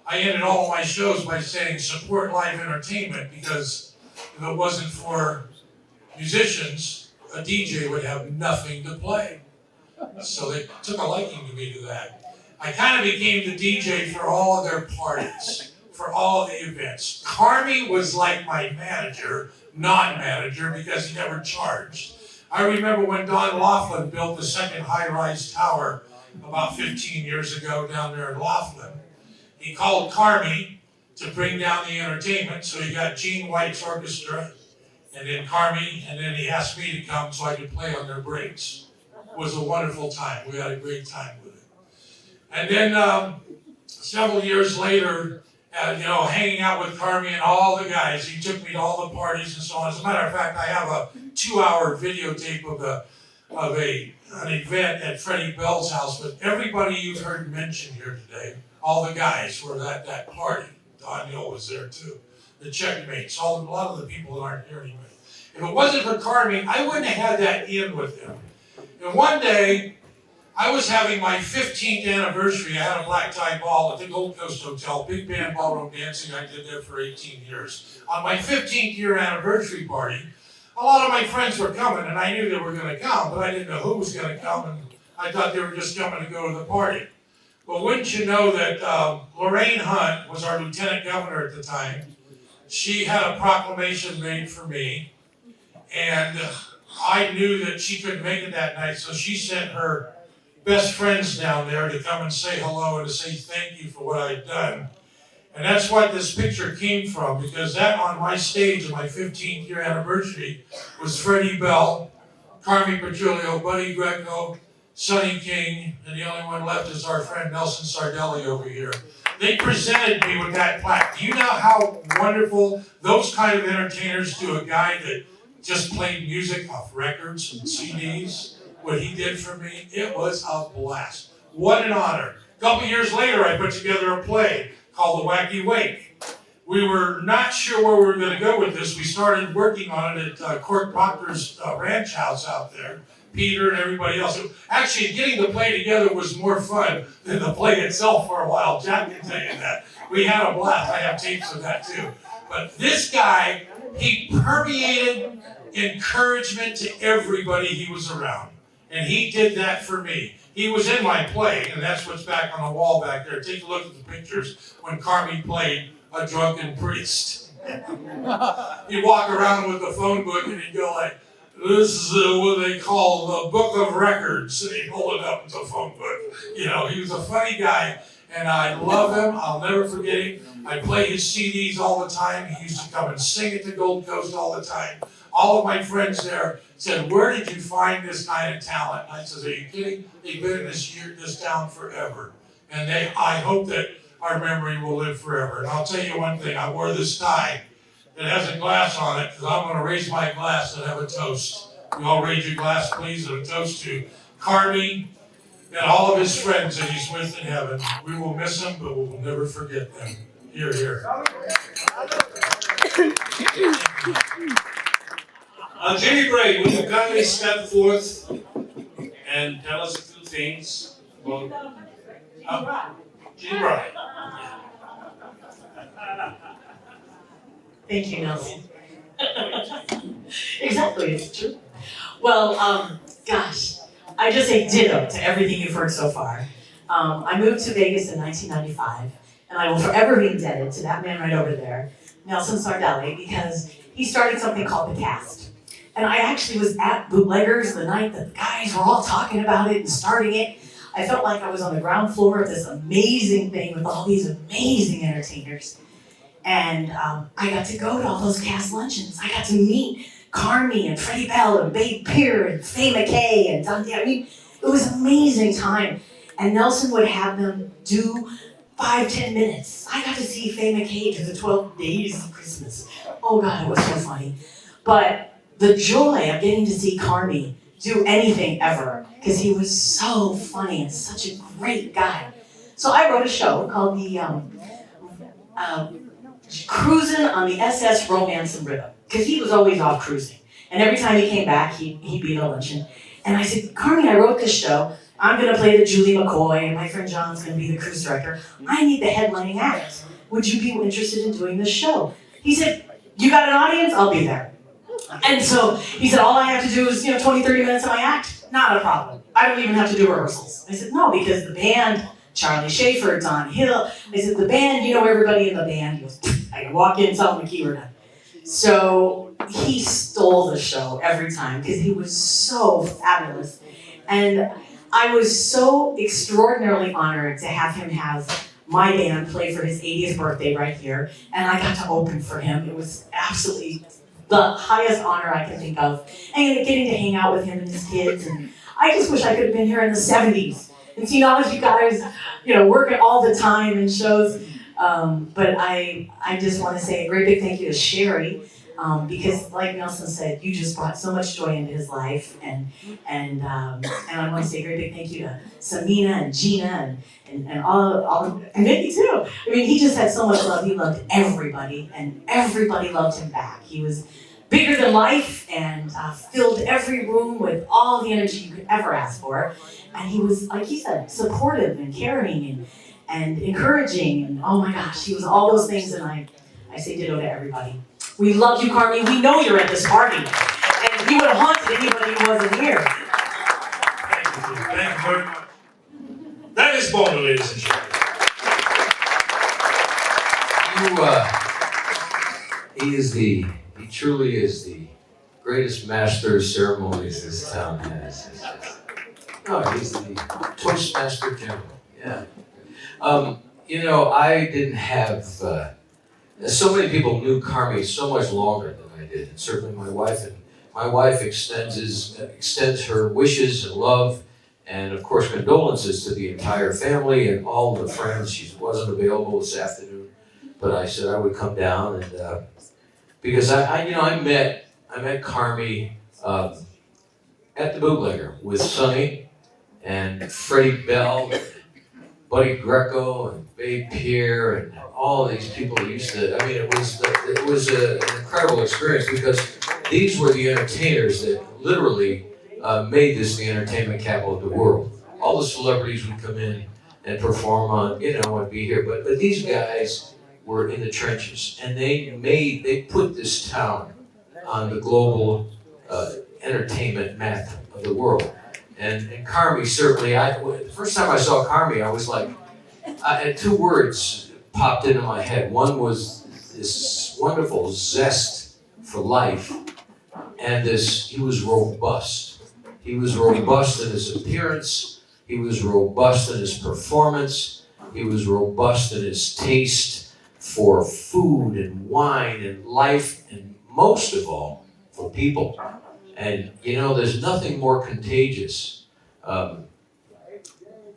I ended all my shows by saying support live entertainment, because if it wasn't for musicians, a DJ would have nothing to play. So they took a liking to me to that. I kind of became the DJ for all of their parties, for all of the events. Carme was like my manager, non-manager, because he never charged. I remember when Don Laughlin built the second high-rise tower about 15 years ago down there in Laughlin. He called Carme to bring down the entertainment, so he got Gene White's orchestra, and then Carme, and then he asked me to come so I could play on their breaks. It was a wonderful time. We had a great time with it. And then several years later, hanging out with Carme and all the guys, he took me to all the parties and so on. As a matter of fact, I have a 2-hour videotape of an event at Freddie Bell's house with everybody you've heard mentioned here today. All the guys were at that party. Don Hill was there too. The Checkmates, a lot of the people that aren't here anymore. If it wasn't for Carme, I wouldn't have had that in with him. And one day, I was having my 15th anniversary. I had a black tie ball at the Gold Coast Hotel, big band ballroom dancing. I did that for 18 years. On my 15th year anniversary party, a lot of my friends were coming, and I knew they were going to come, but I didn't know who was going to come, and I thought they were just coming to go to the party. But wouldn't you know that Lorraine Hunt was our lieutenant governor at the time. She had a proclamation made for me, and I knew that she couldn't make it that night, so she sent her best friends down there to come and say hello and to say thank you for what I'd done. And that's what this picture came from, because that on my stage of my 15th year anniversary was Freddie Bell, Carme Petrillo, Buddy Greco, Sonny King, and the only one left is our friend Nelson Sardelli over here. They presented me with that plaque. Do you know how wonderful those kind of entertainers do a guy that just played music off records and CDs? What he did for me, it was a blast. What an honor. A couple years later, I put together a play called The Wacky Wake. We were not sure where we were going to go with this. We started working on it at Court Proctor's ranch house out there. Peter and everybody else. Actually, getting the play together was more fun than the play itself for a while. Jack can tell you that. We had a blast. I have tapes of that too. But this guy, he permeated encouragement to everybody he was around. And he did that for me. He was in my play, and that's what's back on the wall back there. Take a look at the pictures when Carme played a drunken priest. He'd walk around with the phone book and he'd go like, this is what they call the Book of Records. And he'd hold it up with the phone book. You know, he was a funny guy, and I love him. I'll never forget him. I play his CDs all the time. He used to come and sing at the Gold Coast all the time. All of my friends there said, where did you find this kind of talent? And I said, are you kidding? They've been in this town forever. And I hope that our memory will live forever. And I'll tell you one thing, I wore this tie. It has a glass on it, because I'm going to raise my glass and have a toast. You all raise your glass, please, and a toast to Carme and all of his friends that he's with in heaven. We will miss him, but we will never forget them. Hear, hear. Jimmy Bray, will you kindly step forth and tell us a few things about Jimmy Bray? Thank you, Nelson. Exactly, it's true. Well, gosh, I just say ditto to everything you've heard so far. I moved to Vegas in 1995, and I will forever be indebted to that man right over there, Nelson Sardelli, because he started something called The Cast. And I actually was at Bootleggers the night that the guys were all talking about it and starting it. I felt like I was on the ground floor of this amazing thing with all these amazing entertainers. And I got to go to all those cast luncheons. I got to meet Carme and Freddie Bell and Babe Peer and Faye McKay and Dundee. I mean, it was an amazing time. And Nelson would have them do 5-10 minutes. I got to see Faye McKay do the 12 Days of Christmas. Oh God, it was so funny. But the joy of getting to see Carme do anything ever, because he was so funny and such a great guy. So I wrote a show called the Cruising on the SS Romance and Rhythm, because he was always off cruising. And every time he came back, he'd be at a luncheon. And I said, Carme, I wrote this show. I'm going to play the Julie McCoy, and my friend John's going to be the cruise director. I need the headlining act. Would you be interested in doing this show? He said, you got an audience? I'll be there. And so he said, all I have to do is 20, 30 minutes of my act? Not a problem. I don't even have to do rehearsals. I said, no, because the band, Charlie Schaefer, Don Hill, I said, the band, you know everybody in the band. He goes, I can walk in, tell them the key, we're done. So he stole the show every time because he was so fabulous. And I was so extraordinarily honored to have him have my band play for his 80th birthday right here. And I got to open for him. It was absolutely the highest honor I can think of. And getting to hang out with him and his kids. And I just wish I could have been here in the 70s and seen all of you guys, working all the time in shows. But I just want to say a great big thank you to Sherry, because like Nelson said, you just brought so much joy into his life, and I want to say a great big thank you to Samina and Gina and all and Vicky too. I mean, he just had so much love. He loved everybody, and everybody loved him back. He was bigger than life and filled every room with all the energy you could ever ask for. And he was, like he said, supportive and caring and encouraging, and oh my gosh, he was all those things, and I say ditto to everybody. We love you, Carme. We know you're at this party, and you would have haunted anybody who wasn't here. Thank you. Thank you very much. That is Bono, ladies and gentlemen. He truly is the greatest master of ceremonies this town has. No, he's the Toastmaster General. Yeah. You know, I didn't have, so many people knew Carme so much longer than I did, and certainly my wife. And my wife extends her wishes and love, and of course condolences to the entire family and all the friends. She wasn't available this afternoon, but I said I would come down, and because I met Carme at the Bootlegger with Sonny and Freddie Bell, Buddy Greco and Babe Pierre and all these people who used to, I mean, it was an incredible experience because these were the entertainers that literally made this the entertainment capital of the world. All the celebrities would come in and perform on, and be here, but these guys were in the trenches, and they put this town on the global entertainment map of the world. And Carme certainly, the first time I saw Carme, I was like, two words popped into my head. One was this wonderful zest for life, and he was robust. He was robust in his appearance, he was robust in his performance, he was robust in his taste for food and wine and life, and most of all, for people. And there's nothing more contagious than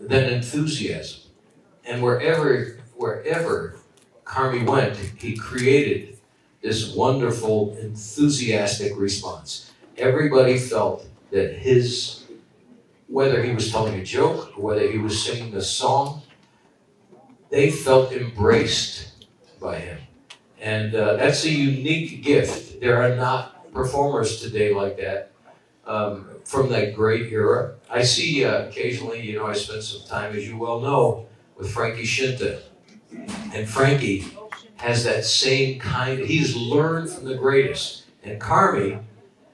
enthusiasm. And wherever Carme went, he created this wonderful, enthusiastic response. Everybody felt that whether he was telling a joke or whether he was singing a song, they felt embraced by him. And that's a unique gift. There are not performers today like that from that great era. I see occasionally, I spend some time, as you well know, with Frankie Shinta. And Frankie has that same he's learned from the greatest. And Carme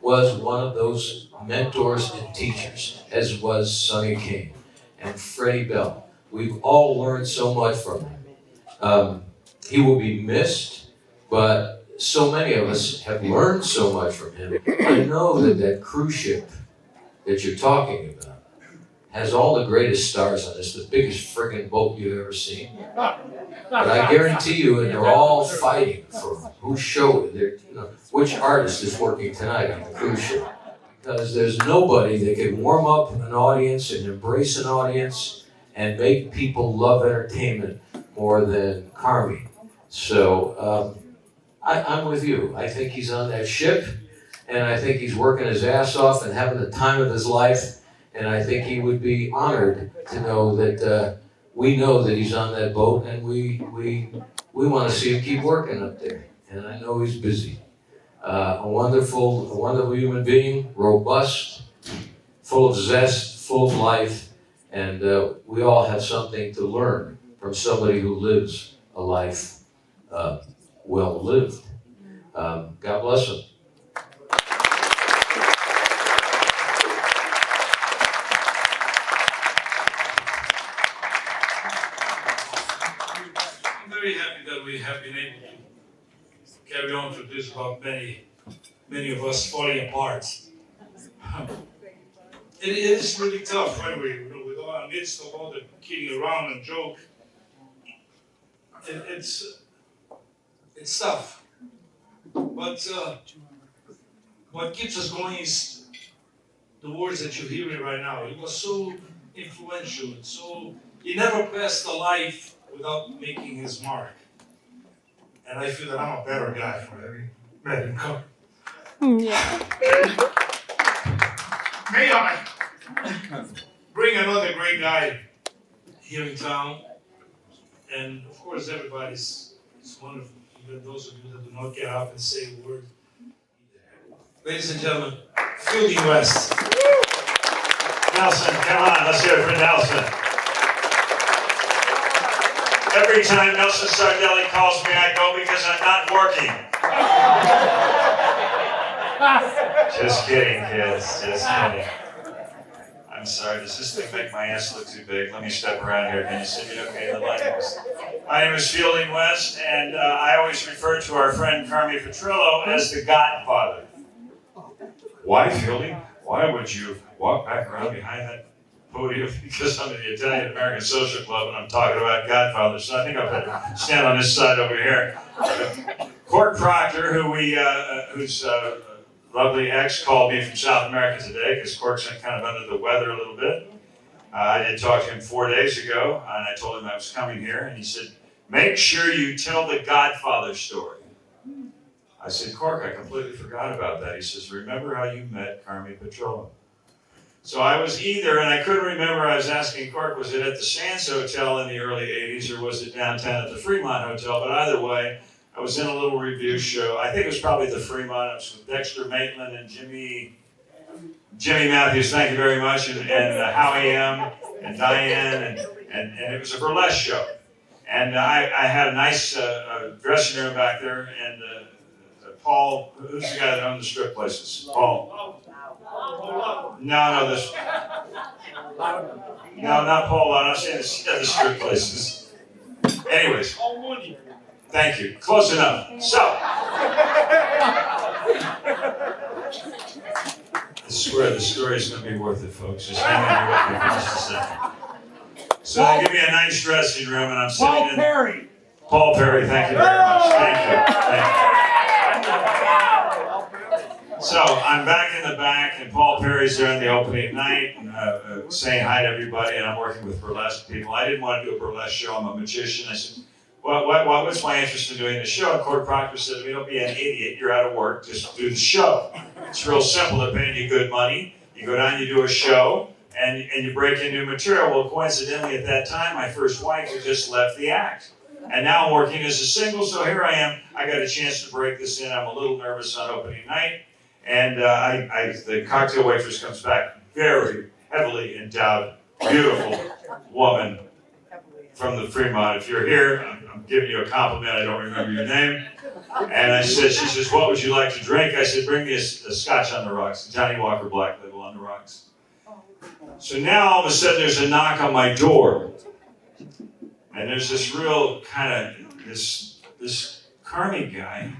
was one of those mentors and teachers, as was Sonny King and Freddie Bell. We've all learned so much from him. He will be missed, but so many of us have learned so much from him. I know that cruise ship that you're talking about has all the greatest stars on it. It's the biggest friggin' boat you've ever seen. But I guarantee you, and they're all fighting for whose show, which artist is working tonight on the cruise ship. Because there's nobody that can warm up an audience and embrace an audience and make people love entertainment more than Carme. So I'm with you. I think he's on that ship, and I think he's working his ass off and having the time of his life. And I think he would be honored to know that we know that he's on that boat, and we want to see him keep working up there. And I know he's busy. A wonderful human being, robust, full of zest, full of life, and we all have something to learn from somebody who lives a life well lived. God bless him. I'm very happy that we have been able to carry on to this about many of us falling apart. It is really tough when with all amidst of all the kidding around and joke. It's tough. But what keeps us going is the words that you're hearing right now. It was so influential, he never passed a life without making his mark. And I feel that I'm a better guy for every man who comes. May I bring another great guy here in town? And of course, everybody's wonderful, even those of you that do not get up and say a word. Ladies and gentlemen, Fielding West. Nelson, come on, let's hear it for Nelson. Every time Nelson Sardelli calls me, I go because I'm not working. Just kidding, kids, just kidding. I'm sorry, does this thing make my ass look too big? Let me step around here. Can you see me okay in the light? My name is Fielding West, and I always refer to our friend Carme Petrillo as the Godfather. Why, Fielding? Why would you walk back around behind that podium because I'm in the Italian American Social Club and I'm talking about Godfather. So I think I better stand on this side over here. Court Proctor, whose lovely ex called me from South America today because Court's kind of under the weather a little bit. I did talk to him 4 days ago, and I told him I was coming here, and he said, "Make sure you tell the Godfather story." I said, "Cork, I completely forgot about that." He says, "Remember how you met Carme Petrollo?" So I was either, and I couldn't remember, I was asking Cork, was it at the Sands Hotel in the early 80s, or was it downtown at the Fremont Hotel? But either way, I was in a little review show. I think it was probably the Fremont. I was with Dexter Maitland and Jimmy Matthews, thank you very much, and Howie M. and Diane, and it was a burlesque show. And I had a nice dressing room back there, and Paul, who's the guy that owned the strip places? Paul. No, not Paul. I'm saying the strip places. Anyways, thank you. Close enough. So, I swear the story is going to be worth it, folks. Just hang in here with me for just a second. So they give me a nice dressing room, and I'm sitting in. Paul Perry, thank you very much. Thank you. So I'm back in the back, and Paul Perry's there on the opening night, and, saying hi to everybody, and I'm working with burlesque people. I didn't want to do a burlesque show. I'm a magician. I said, what's my interest in doing the show? And Court Proctor said, "Don't be an idiot. You're out of work. Just do the show. It's real simple. They're paying you good money. You go down, you do a show, and you break into material." Well, coincidentally, at that time, my first wife had just left the act. And now I'm working as a single, so here I am. I got a chance to break this in. I'm a little nervous on opening night. And the cocktail waitress comes back, very heavily endowed, beautiful woman from the Fremont. If you're here, I'm giving you a compliment. I don't remember your name. And she says, "What would you like to drink?" I said, "Bring me a scotch on the rocks, Johnny Walker Black Label on the rocks." So now all of a sudden there's a knock on my door. And there's this real kind of, this Carme guy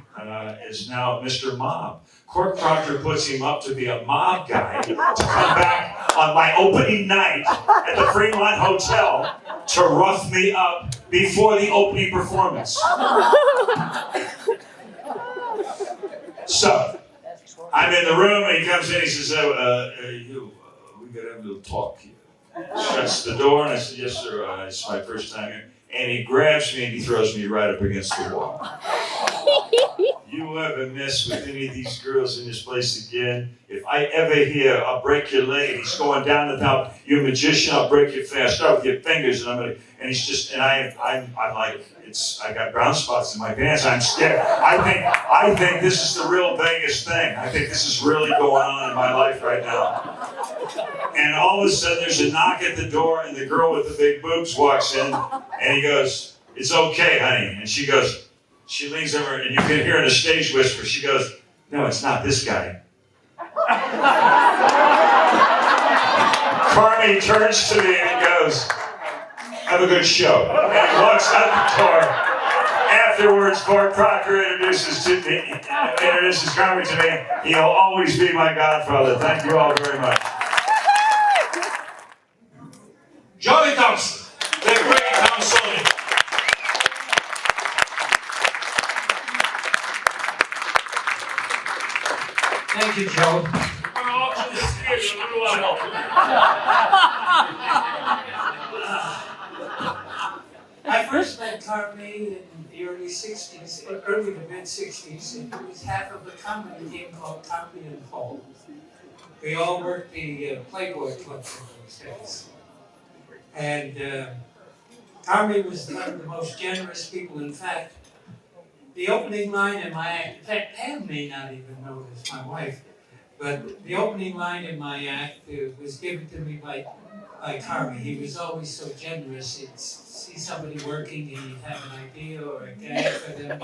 is now Mr. Mob. Court Proctor puts him up to be a mob guy to come back on my opening night at the Fremont Hotel to rough me up before the opening performance. So, I'm in the room and he comes in, he says, we gotta have a little talk here. Shuts the door and I said, "Yes, sir, it's my first time here." And he grabs me and he throws me right up against the wall. "You ever mess with any of these girls in this place again? If I ever hear, I'll break your leg," and he's going down the top. "You're a magician, I'll break your finger. I'll start with your fingers," and he's just, and I'm like, I got brown spots in my pants. I'm scared. I think this is the real Vegas thing. I think this is really going on in my life right now. And all of a sudden, there's a knock at the door, and the girl with the big boobs walks in, and he goes, "It's okay, honey." And she goes, she leans over, and you can hear in a stage whisper, she goes, "No, it's not this guy." Carme turns to me and he goes, "Have a good show." And he walks out the door. Afterwards, Court Proctor introduces Carme to me. He'll always be my godfather. Thank you all very much. Johnny Thompson, the great Thompsonian. Thank you, Joe. I first met Carme in the early 60s, early to mid 60s, and it was half of a comedy team called Carme and Paul. We all worked the Playboy Club in those days. And Carme was one of the most generous people. In fact, the opening line in my act, in fact, Pam may not even know this, my wife, but the opening line in my act was given to me by Carme. He was always so generous. He'd see somebody working and he'd have an idea or a gag for them.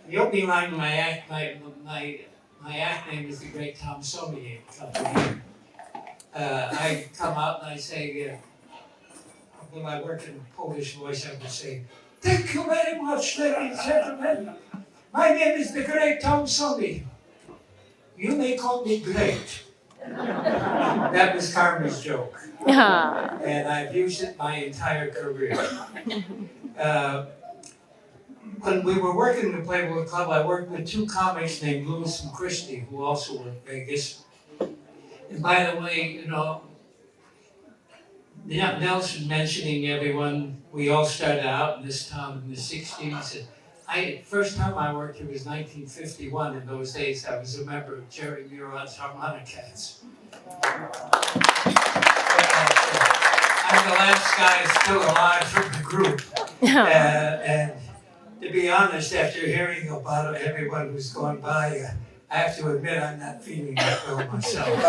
The opening line in my act, my act name is the Great Thompsonian Company. I come out and I say, when I work in a Polish voice, I would say, "Thank you very much, ladies and gentlemen. My name is the Great Thompsonian. You may call me Great, That was Carmen's joke. And I've used it my entire career. When we were working in the Playboy Club, I worked with two comics named Lewis and Christie, who also were in Vegas. And by the way, you know, Nelson mentioning everyone, we all started out in this town in the 60s. And first time I worked here was 1951. In those days, I was a member of Jerry Murod's Harmonicats. I'm the last guy still alive from the group. And to be honest, after hearing about everyone who's gone by, I have to admit I'm not feeling that well myself.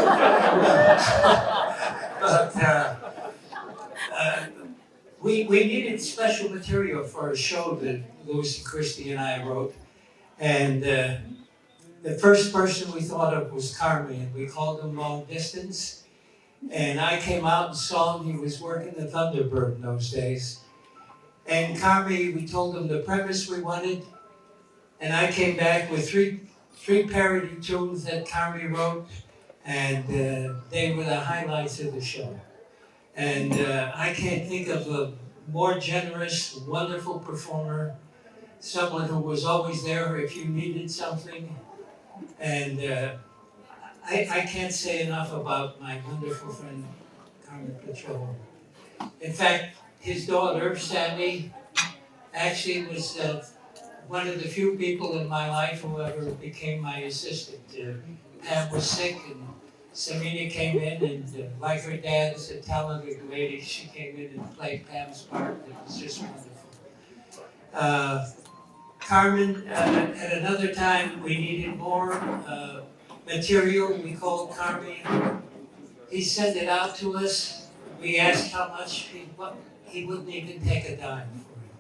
But we needed special material for a show that Lewis and Christie and I wrote. And the first person we thought of was Carme, and we called him Long Distance. And I came out and saw him. He was working the Thunderbird in those days. And Carme, we told him the premise we wanted. And I came back with three parody tunes that Carme wrote. And they were the highlights of the show. And I can't think of a more generous, wonderful performer, someone who was always there if you needed something. And I can't say enough about my wonderful friend, Carmen Petrillo. In fact, his daughter, Sandy, actually was one of the few people in my life who ever became my assistant. Pam was sick, and Samina came in, and like her dad is a talented lady, she came in and played Pam's part. It was just wonderful. Carmen, at another time, we needed more material. We called Carme. He sent it out to us. We asked how much. He wouldn't even take a dime for it.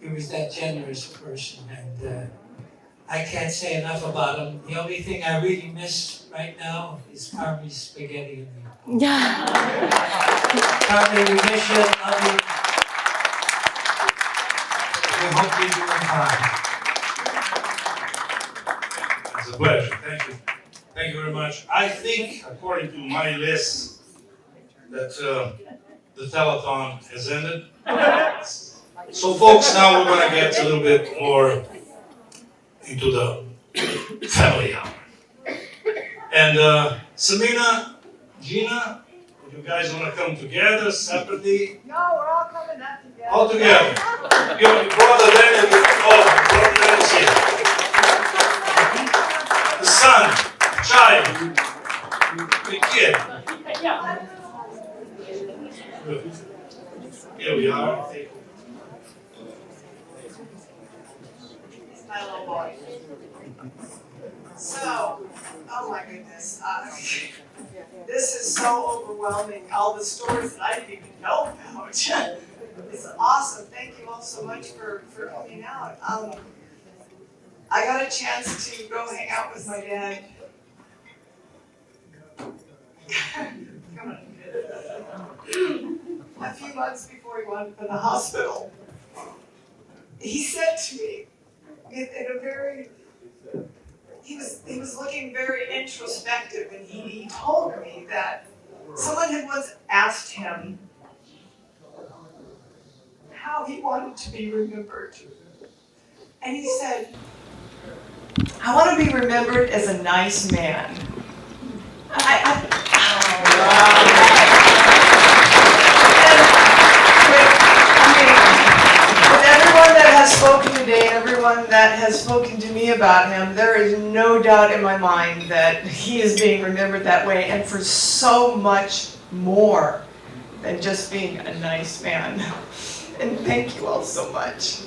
He was that generous person, and I can't say enough about him. The only thing I really miss right now is Carme's spaghetti and meatballs. Carme, we miss you, love you. We hope you're doing fine. It's a pleasure. Thank you. Thank you very much. I think, according to my list, that the telethon has ended. So, folks, now we're going to get a little bit more into the family hour. And Samina, Gina, would you guys want to come together separately? No, we're all coming up together. All together. Your brother Daniel, brother Daniel's here. The son, child, the kid. Good. Here we are. My little boy. So, oh my goodness, this is so overwhelming, all the stories that I didn't even know about. It's awesome. Thank you all so much for coming out. I got a chance to go hang out with my dad. A few months before he wound up in the hospital. He said to me, in a very, he was looking very introspective, and he told me that someone had once asked him how he wanted to be remembered. And he said, I want to be remembered as a nice man. With everyone that has spoken today, everyone that has spoken to me about him, there is no doubt in my mind that he is being remembered that way, and for so much more than just being a nice man. And thank you all so much.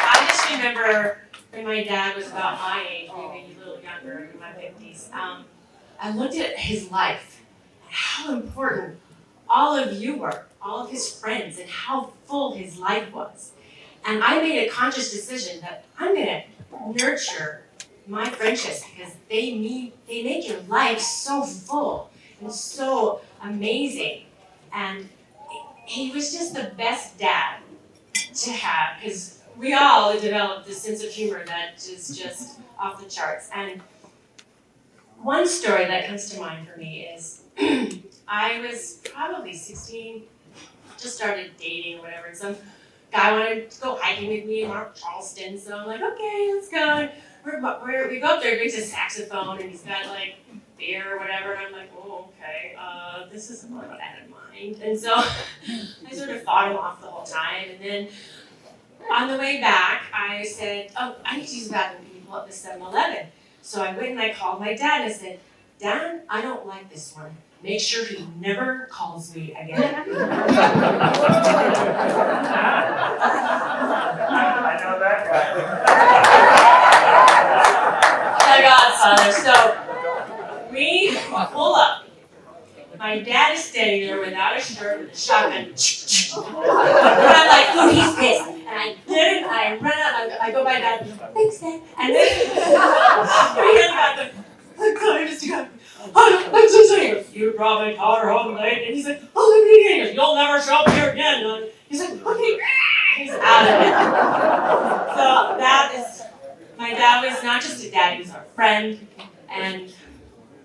I just remember when my dad was about my age, maybe a little younger, in my 50s. I looked at his life, how important all of you were, all of his friends, and how full his life was. And I made a conscious decision that I'm going to nurture my friendships because they make your life so full and so amazing. And he was just the best dad to have because we all developed this sense of humor that is just off the charts. And one story that comes to mind for me is I was probably 16, just started dating or whatever, and some guy wanted to go hiking with me in Charleston, so I'm like, okay, let's go. We go up there, he brings a saxophone, and he's got like beer or whatever, and I'm like, oh, okay, this isn't what I had in mind. And so I sort of fought him off the whole time, and then on the way back, I said, oh, I need to use the bathroom, can you pull up the 7-Eleven? So I went and I called my dad and I said, Dad, I don't like this one. Make sure he never calls me again. I know that My godfather. So we pull up. My dad is standing there without a shirt with a shotgun. And I'm like, oh, he's pissed. And I get it, I run out, I go by Dad, thanks, Dad. And then we get back, I'm just going, oh, I'm so sorry. He goes, you brought my car home late. And he's like, oh, let me get here. You'll never show up here again. And he's like, okay. He's out of it. So that is, my dad was not just a dad, he was our friend and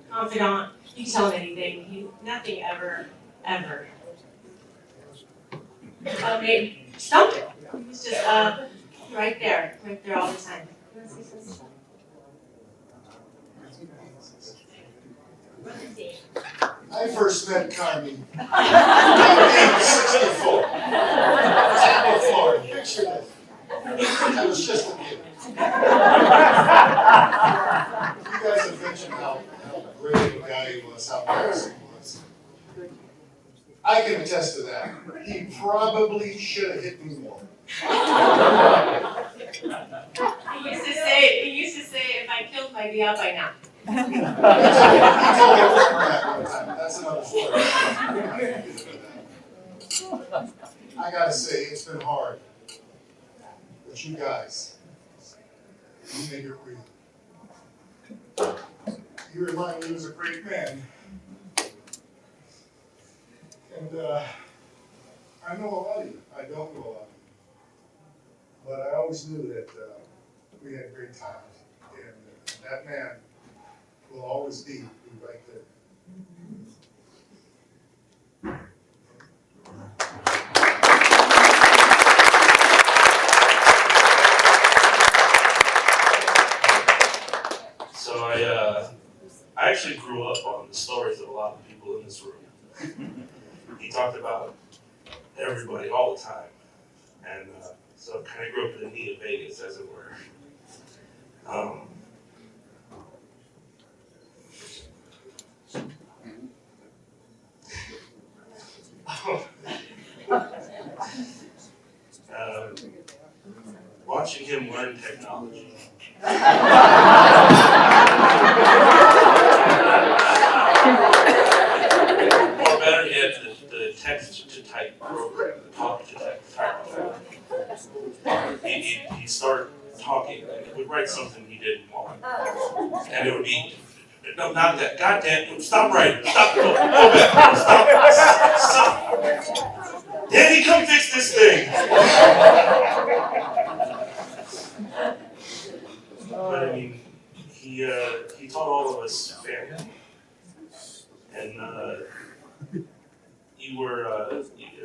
confidant. You can tell him anything. Nothing ever made stumped him. He was just right there all the time. You want to say something? I first met Carme in 1964. Tampa, Florida. Picture that. I was just a kid. You guys have mentioned how great of a guy he was, how nice he was. I can attest to that. He probably should have hit me more. He used to say, if I killed my be out by now. He told me that one time. That's another story. I gotta say, it's been hard. But you guys, you made it real. You remind me he was a great man. And I know a lot of you. I don't know a lot of you. But I always knew that we had great times. And that man will always be right there. So I actually grew up on the stories of a lot of people in this room. He talked about everybody all the time. And so I kind of grew up in the knee of Vegas, as it were. Watching him learn technology. Or better yet, the text-to-type program, the talk-to-type program. He'd start talking, and he would write something he didn't want. And it would be, no, not that, goddamn, stop writing, stop, go back, stop. Danny, come fix this thing. But I mean, he taught all of us family. And a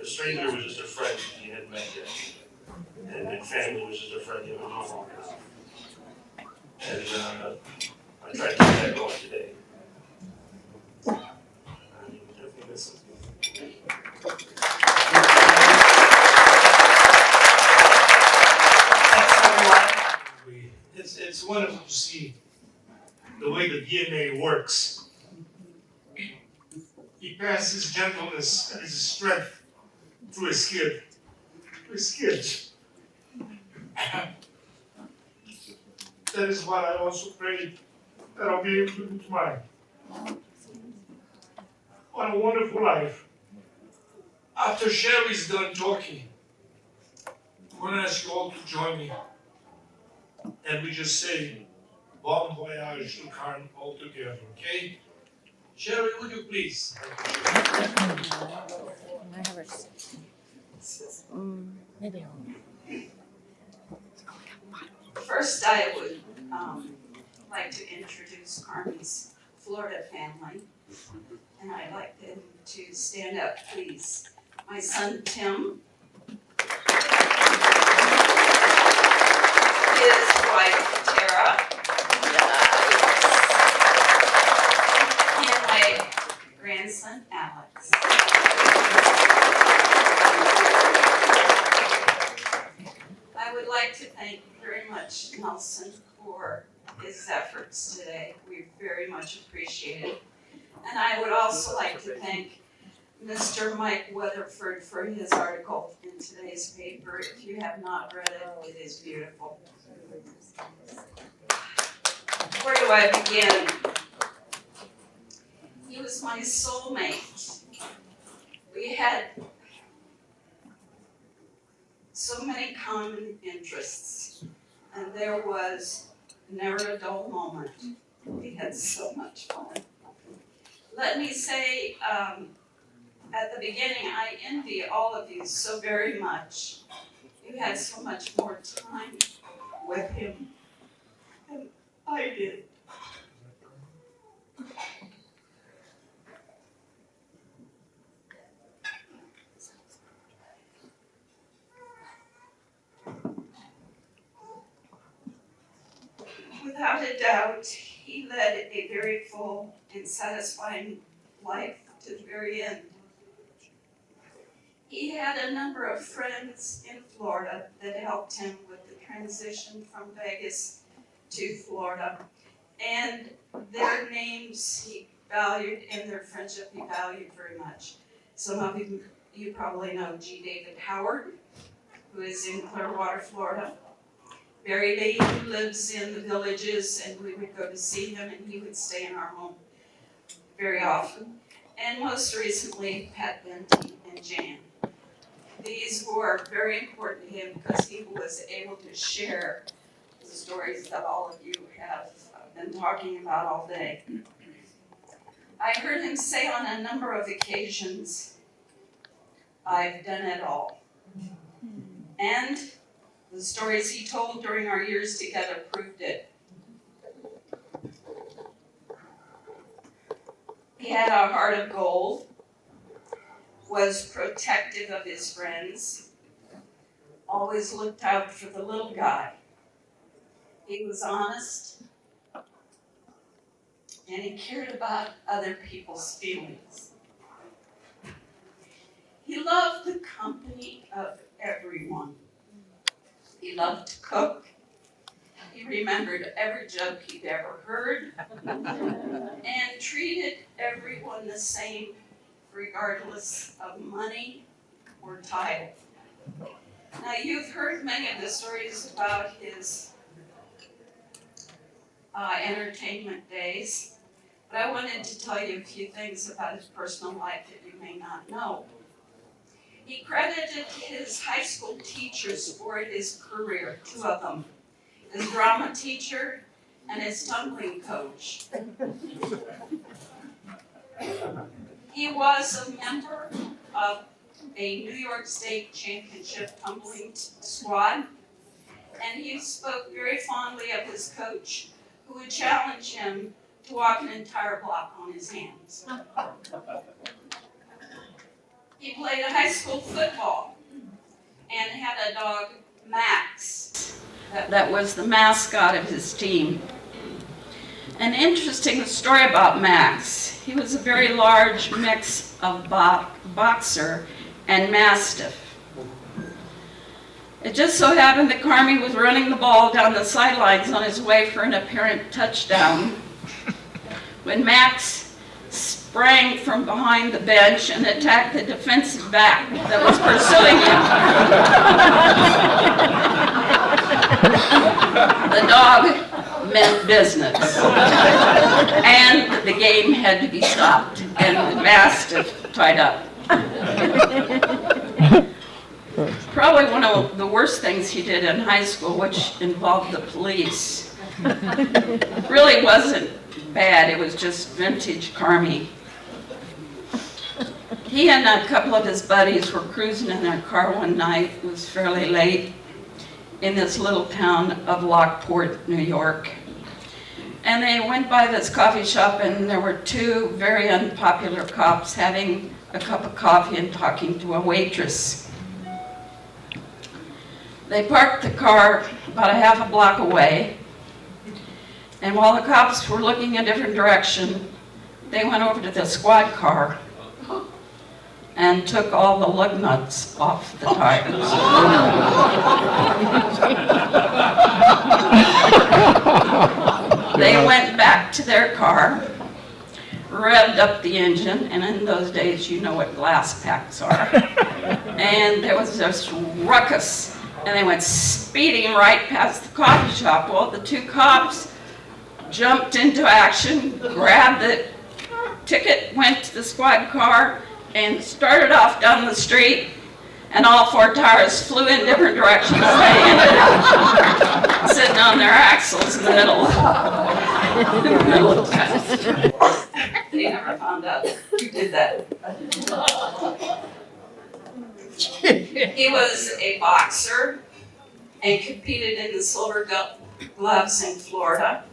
stranger was just a friend you hadn't met yet. And family was just a friend you haven't known long enough. And I tried to keep that going today. I mean, definitely miss him. It's wonderful to see the way the DNA works. He passes gentleness and his strength through his kid. That is why I also pray that I'll be able to do mine. What a wonderful life. After Sherry's done talking, I'm going to ask you all to join me. And we just say, Bon Voyage to Carme all together, okay? Sherry, would you please? Maybe I'll. First, I would like to introduce Carme's Florida family, and I'd like them to stand up, please. My son Tim, his wife Tara, and my grandson Alex. I would like to thank very much Nelson for his efforts today. We very much appreciate it. And I would also like to thank Mr. Mike Weatherford for his article in today's paper. If you have not read it, it is beautiful. Where do I begin? He was my soulmate. We had so many common interests, and there was never a dull moment. We had so much fun. Let me say, at the beginning, I envy all of you so very much. You had so much more time with him than I did. Without a doubt, he led a very full and satisfying life to the very end. He had a number of friends in Florida that helped him with the transition from Vegas to Florida. And their names he valued and their friendship he valued very much. Some of you probably know G. David Howard, who is in Clearwater, Florida. Barry Lee, who lives in the Villages, and we would go to see him, and he would stay in our home very often. And most recently, Pat Benty and Jan. These were very important to him because he was able to share the stories that all of you have been talking about all day. I heard him say on a number of occasions, "I've done it all." And the stories he told during our years together proved it. He had a heart of gold, was protective of his friends, always looked out for the little guy. He was honest, and he cared about other people's feelings. He loved the company of everyone. He loved to cook. He remembered every joke he'd ever heard and treated everyone the same regardless of money or title. Now, you've heard many of the stories about his entertainment days, but I wanted to tell you a few things about his personal life that you may not know. He credited his high school teachers for his career, two of them, his drama teacher and his tumbling coach. He was a member of a New York State Championship tumbling squad, and he spoke very fondly of his coach, who would challenge him to walk an entire block on his hands. He played high school football and had a dog, Max, that was the mascot of his team. An interesting story about Max. He was a very large mix of boxer and mastiff. It just so happened that Carme was running the ball down the sidelines on his way for an apparent touchdown when Max sprang from behind the bench and attacked the defensive back that was pursuing him. The dog meant business, and the game had to be stopped and the mastiff tied up. Probably one of the worst things he did in high school, which involved the police, really wasn't bad. It was just vintage Carme. He and a couple of his buddies were cruising in their car one night. It was fairly late, in this little town of Lockport, New York. And they went by this coffee shop, and there were two very unpopular cops having a cup of coffee and talking to a waitress. They parked the car about a half a block away, and while the cops were looking a different direction, they went over to the squad car and took all the lug nuts off the tires. They went back to their car, revved up the engine, and in those days you know what glass packs are. And there was this ruckus, and they went speeding right past the coffee shop. Well, the two cops jumped into action, grabbed the ticket, went to the squad car, and started off down the street, and all four tires flew in different directions. They ended up sitting on their axles in the middle of town. They never found out who did that. He was a boxer and competed in the Silver Gloves in Florida,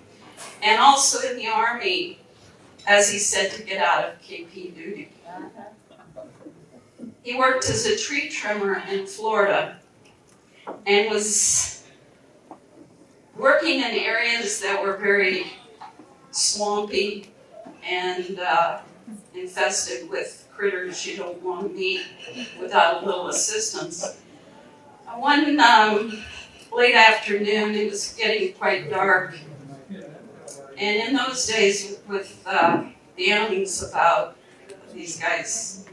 and also in the Army, as he said, to get out of KP duty. He worked as a tree trimmer in Florida and was working in areas that were very swampy and infested with critters you don't want to meet without a little assistance. One late afternoon, it was getting quite dark, and in those days with the youngins about, these guys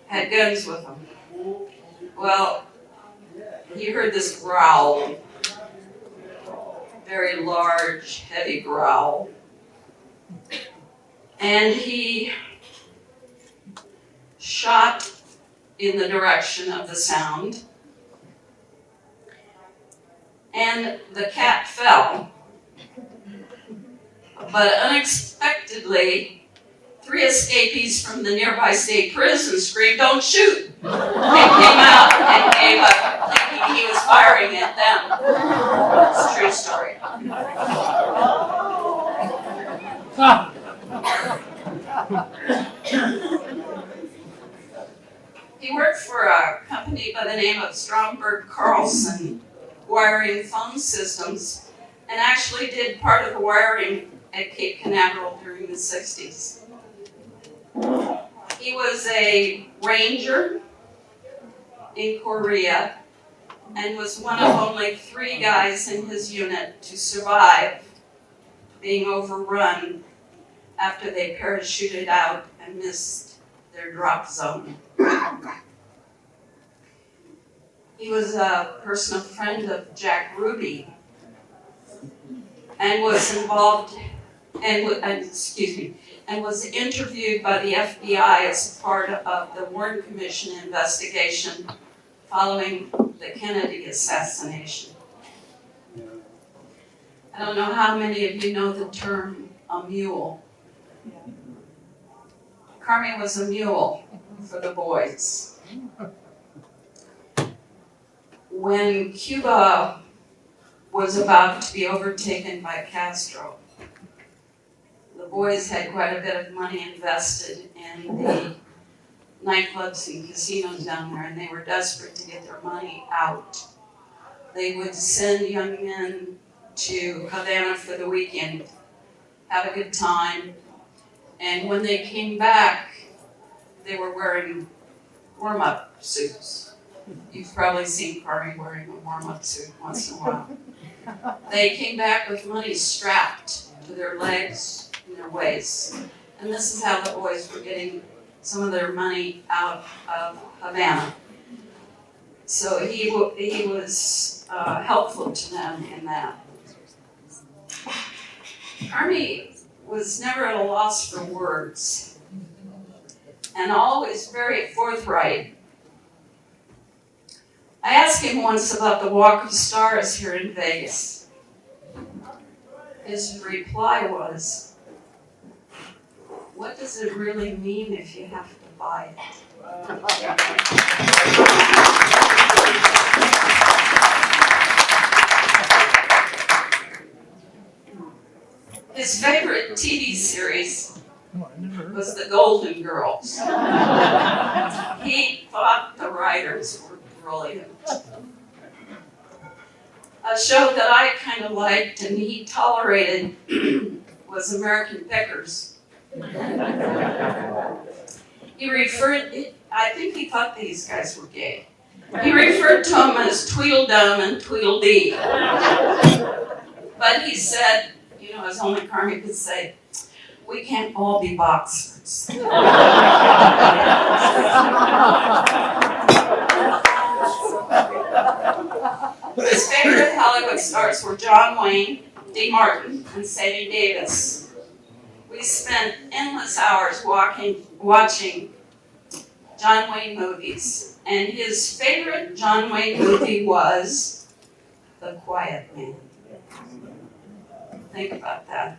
had guns with them. Well, he heard this growl, very large, heavy growl, and he shot in the direction of the sound, and the cat fell. But unexpectedly, 3 escapees from the nearby state prison screamed, "Don't shoot!" and came out and gave up, thinking he was firing at them. It's a true story. He worked for a company by the name of Stromberg Carlson Wiring Phone Systems, and actually did part of the wiring at Cape Canaveral during the 60s. He was a ranger in Korea and was one of only 3 guys in his unit to survive being overrun after they parachuted out and missed their drop zone. He was a personal friend of Jack Ruby and was involved and was interviewed by the FBI as part of the Warren Commission investigation following the Kennedy assassination. I don't know how many of you know the term a mule. Carme was a mule for the boys. When Cuba was about to be overtaken by Castro, the boys had quite a bit of money invested in the nightclubs and casinos down there, and they were desperate to get their money out. They would send young men to Havana for the weekend, have a good time, and when they came back, they were wearing warm-up suits. You've probably seen Carme wearing a warm-up suit once in a while. They came back with money strapped to their legs and their waists. And this is how the boys were getting some of their money out of Havana. So he was helpful to them in that. Carme was never at a loss for words and always very forthright. I asked him once about the Walk of Stars here in Vegas. His reply was, "What does it really mean if you have to buy it?" His favorite TV series was The Golden Girls. He thought the writers were brilliant. A show that I kind of liked and he tolerated was American Pickers. I think he thought these guys were gay. He referred to them as Tweedledum and Tweedledee. But he said, as only Carme could say, we can't all be boxers. His favorite Hollywood stars were John Wayne, Dee Martin, and Sadie Davis. We spent endless hours watching John Wayne movies, and his favorite John Wayne movie was The Quiet Man. Think about that.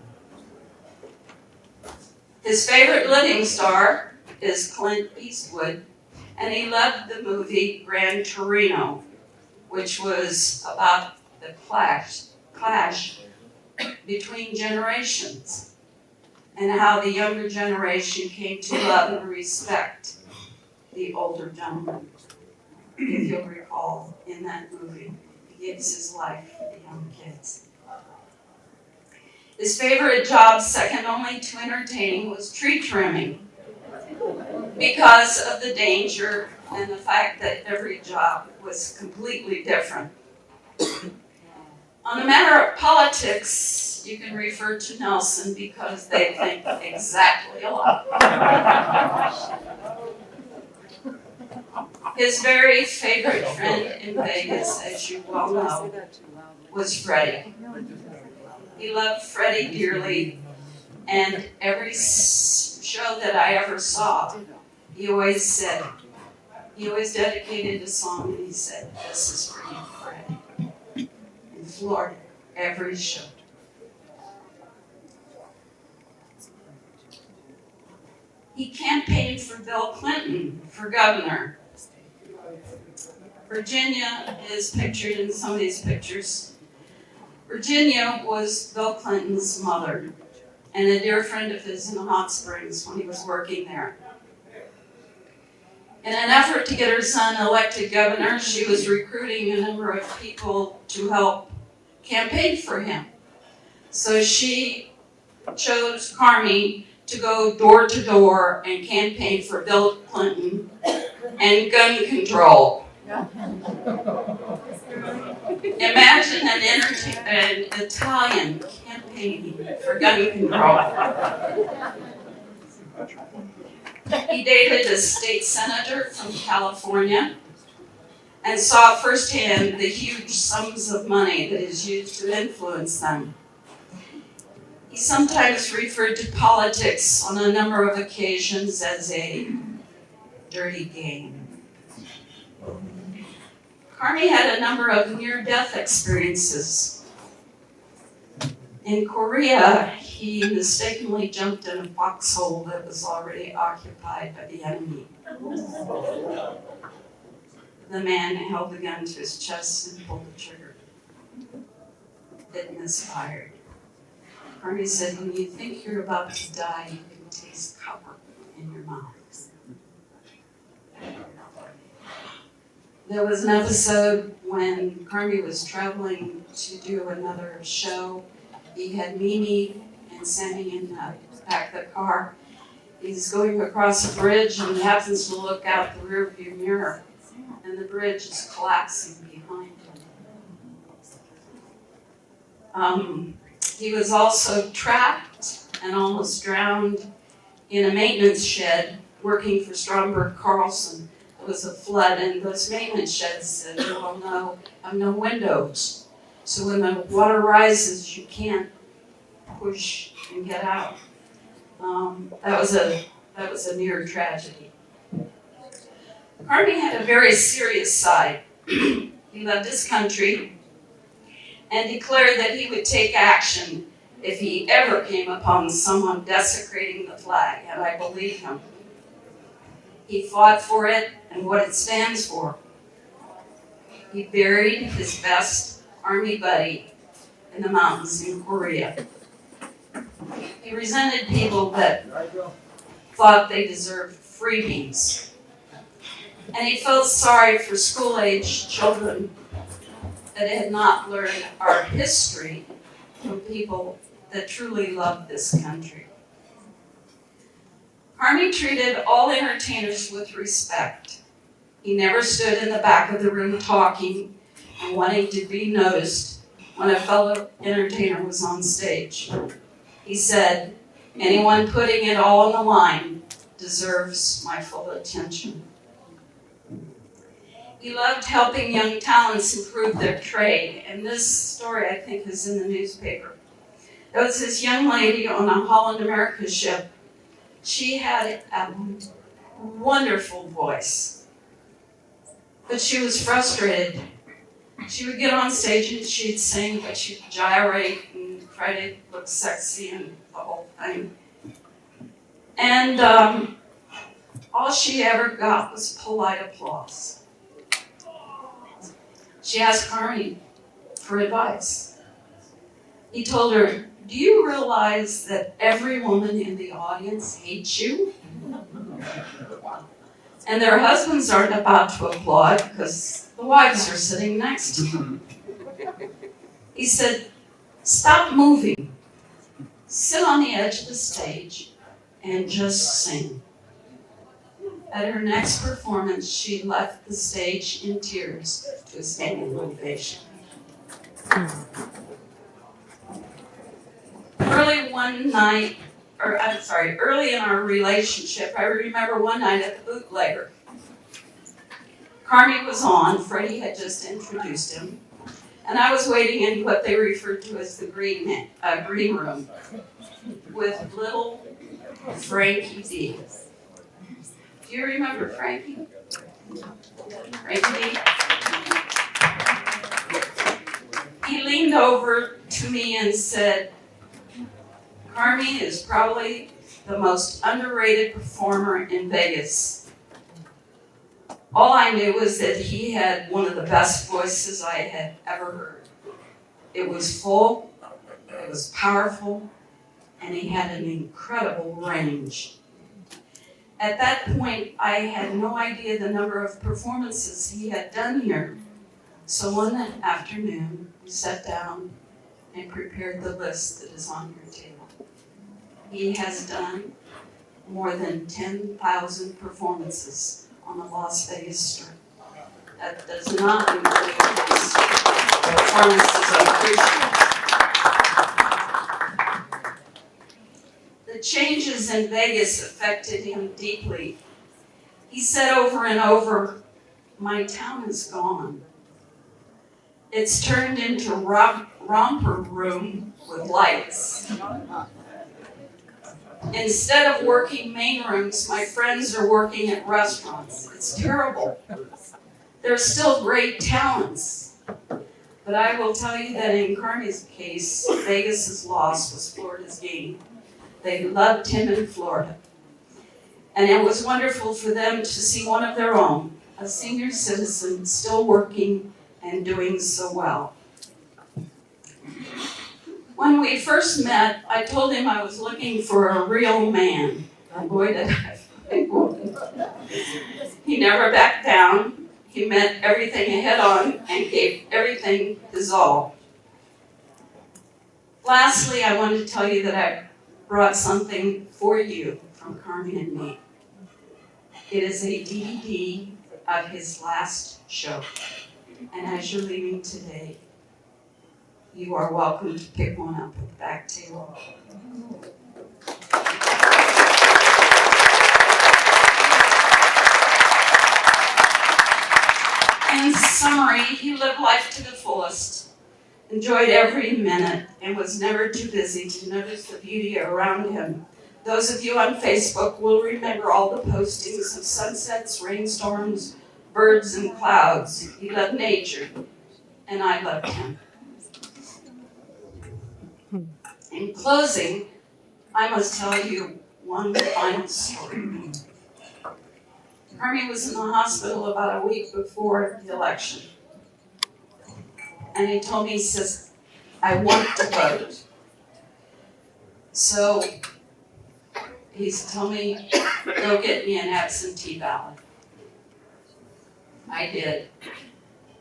His favorite living star is Clint Eastwood, and he loved the movie Gran Torino, which was about the clash between generations and how the younger generation came to love and respect the older gentleman. If you'll recall, in that movie, he gives his life for the young kids. His favorite job, second only to entertaining, was tree trimming because of the danger and the fact that every job was completely different. On the matter of politics, you can refer to Nelson because they think exactly alike. His very favorite friend in Vegas, as you well know, was Freddie. He loved Freddie dearly, and every show that I ever saw, he always dedicated a song, and he said, "This is for you, Freddie." In Florida, every show. He campaigned for Bill Clinton for governor. Virginia is pictured in some of these pictures. Virginia was Bill Clinton's mother and a dear friend of his in the Hot Springs when he was working there. In an effort to get her son elected governor, she was recruiting a number of people to help campaign for him. So she chose Carme to go door to door and campaign for Bill Clinton and gun control. Imagine an Italian campaigning for gun control. He dated a state senator from California and saw firsthand the huge sums of money that is used to influence them. He sometimes referred to politics on a number of occasions as a dirty game. Carme had a number of near-death experiences. In Korea, he mistakenly jumped in a foxhole that was already occupied by the enemy. The man held the gun to his chest and pulled the trigger. It misfired. Carme said, when you think you're about to die, you can taste copper in your mouth. There was an episode when Carme was traveling to do another show. He had Mimi and Sammy in the back of the car. He's going across a bridge and he happens to look out the rearview mirror, and the bridge is collapsing behind him. He was also trapped and almost drowned in a maintenance shed working for Stromberg Carlson. It was a flood, and those maintenance sheds, as you all know, have no windows. So when the water rises, you can't push and get out. That was a near tragedy. Carme had a very serious side. He loved his country and declared that he would take action if he ever came upon someone desecrating the flag, and I believe him. He fought for it and what it stands for. He buried his best army buddy in the mountains in Korea. He resented people that thought they deserved freebies. And he felt sorry for school-age children that had not learned our history from people that truly loved this country. Carme treated all entertainers with respect. He never stood in the back of the room talking and wanting to be noticed when a fellow entertainer was on stage. He said, "Anyone putting it all on the line deserves my full attention." He loved helping young talents improve their trade, and this story, I think, is in the newspaper. There was this young lady on a Holland America ship. She had a wonderful voice, but she was frustrated. She would get on stage and she'd sing, but she'd gyrate and try to look sexy and the whole thing. And all she ever got was polite applause. She asked Carme for advice. He told her, "Do you realize that every woman in the audience hates you? And their husbands aren't about to applaud because the wives are sitting next to them." He said, "Stop moving. Sit on the edge of the stage and just sing." At her next performance, she left the stage in tears to a standing ovation. Early in our relationship, I remember one night at the Bootlegger. Carme was on, Freddie had just introduced him, and I was waiting in what they referred to as the green room with little Frankie D. Do you remember Frankie? Frankie D? He leaned over to me and said, "Carme is probably the most underrated performer in Vegas." All I knew was that he had one of the best voices I had ever heard. It was full, it was powerful, and he had an incredible range. At that point, I had no idea the number of performances he had done here. So one afternoon, we sat down and prepared the list that is on your table. He has done more than 10,000 performances on the Las Vegas Strip. That does not include his performances on cruise ships. The changes in Vegas affected him deeply. He said over and over, "My town is gone. It's turned into romper room with lights. Instead of working main rooms, my friends are working at restaurants. It's terrible. There's still great talents. But I will tell you that in Carme's case, Vegas's loss was Florida's gain. They loved him in Florida. And it was wonderful for them to see one of their own, a senior citizen, still working and doing so well." When we first met, I told him I was looking for a real man. And boy, did I find one. He never backed down. He met everything head on and gave everything his all. Lastly, I want to tell you that I brought something for you from Carme and me. It is a DVD of his last show. And as you're leaving today, you are welcome to pick one up at the back table. In summary, he lived life to the fullest, enjoyed every minute, and was never too busy to notice the beauty around him. Those of you on Facebook will remember all the postings of sunsets, rainstorms, birds, and clouds. He loved nature, and I loved him. In closing, I must tell you one final story. Carme was in the hospital about a week before the election. And he told me, he says, "I want to vote." So he told me, go get me an absentee ballot. I did.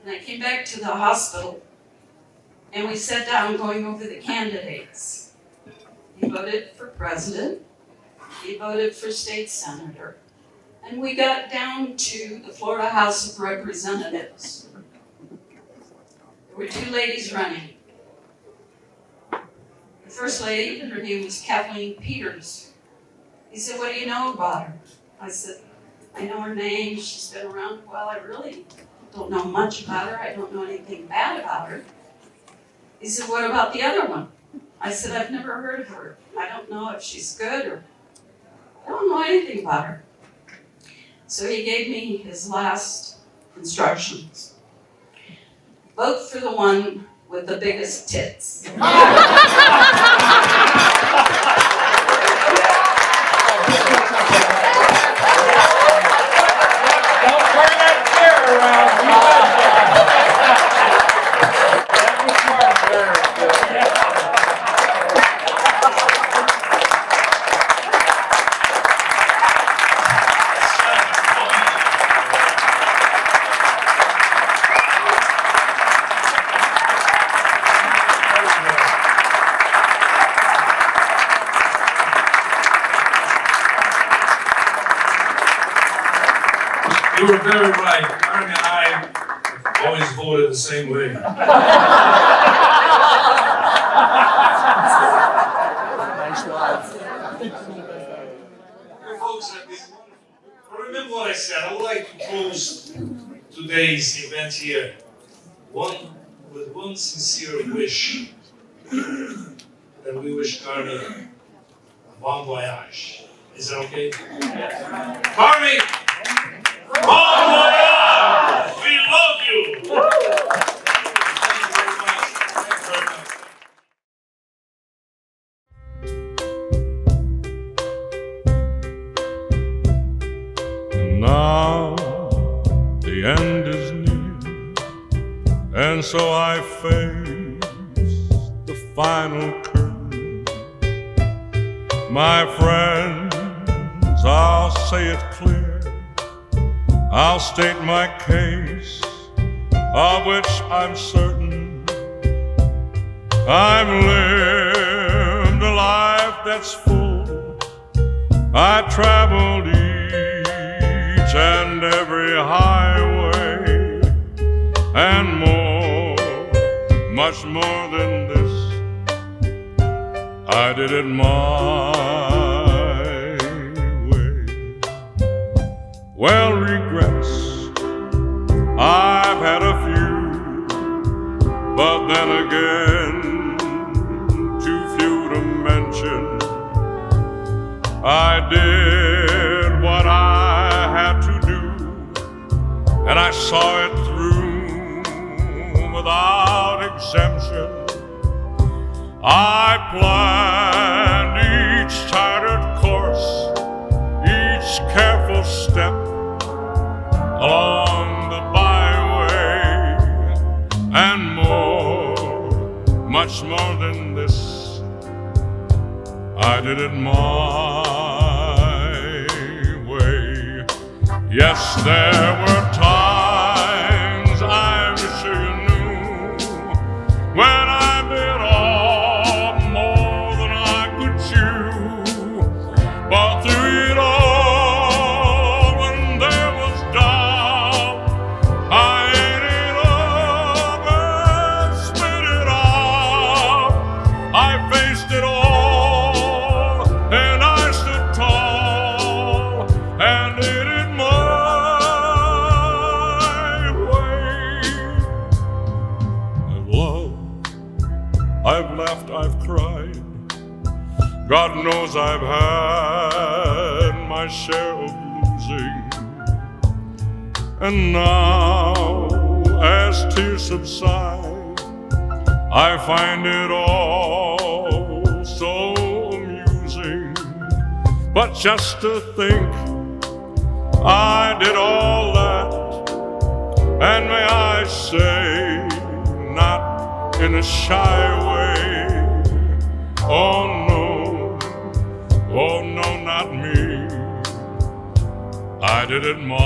And I came back to the hospital and we sat down going over the candidates. He voted for president, he voted for state senator, and we got down to the Florida House of Representatives. There were two ladies running. The first lady, her name was Kathleen Peters. He said, what do you know about her? I said, I know her name, she's been around a while, I really don't know much about her, I don't know anything bad about her. He said, what about the other one? I said, I've never heard of her. I don't know if she's good or I don't know anything about her. So he gave me his last instructions. Vote for the one with the biggest tits. Don't turn that chair around. That was smart, very good. You were very right. Carme and I always voted the same way. Nice one. You folks have been wonderful. But remember what I said. I would like to close today's event here with one sincere wish. That we wish Carme a bon voyage. Is that okay? Carme! Bon voyage! We love you! Thank you very much. Now the end is near, and so I face the final curve. My friends, I'll say it clear, I'll state my case, of which I'm certain. I've lived a life that's full, I traveled each and every highway, and more, much more than this, I did it my way. Well, regrets, I've had a few, but then again, too few to mention. I did what I had to do, and I saw it through without exemption. I planned each charted course, each careful step along the byway, and more, much more than this, I did it my way. Yes, there were times, I'm sure you knew, when I bit off more than I could chew. But through it all, when there was doubt, I ate it up and spit it out. I faced it all, and I stood tall, and did it my way. I've loved, I've laughed, I've cried. God knows I've had my share of losing. And now, as tears subside, I find it all so amusing. But just to think I did all that, and may I say, not in a shy way, oh no, Oh no, not me. I did it my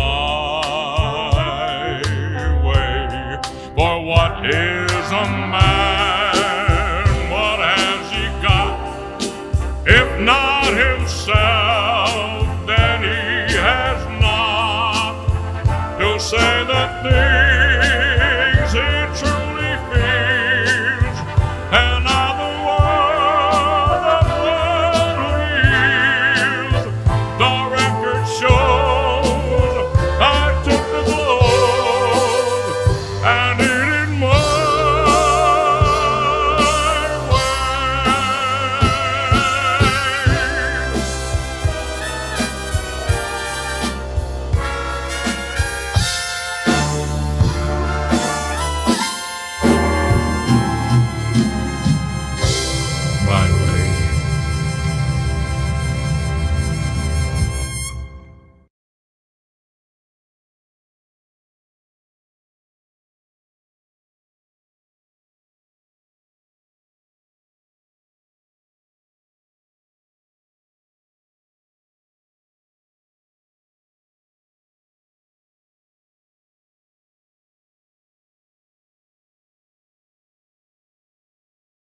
way. For what is a man? What has he got? If not himself, then he has not to say the things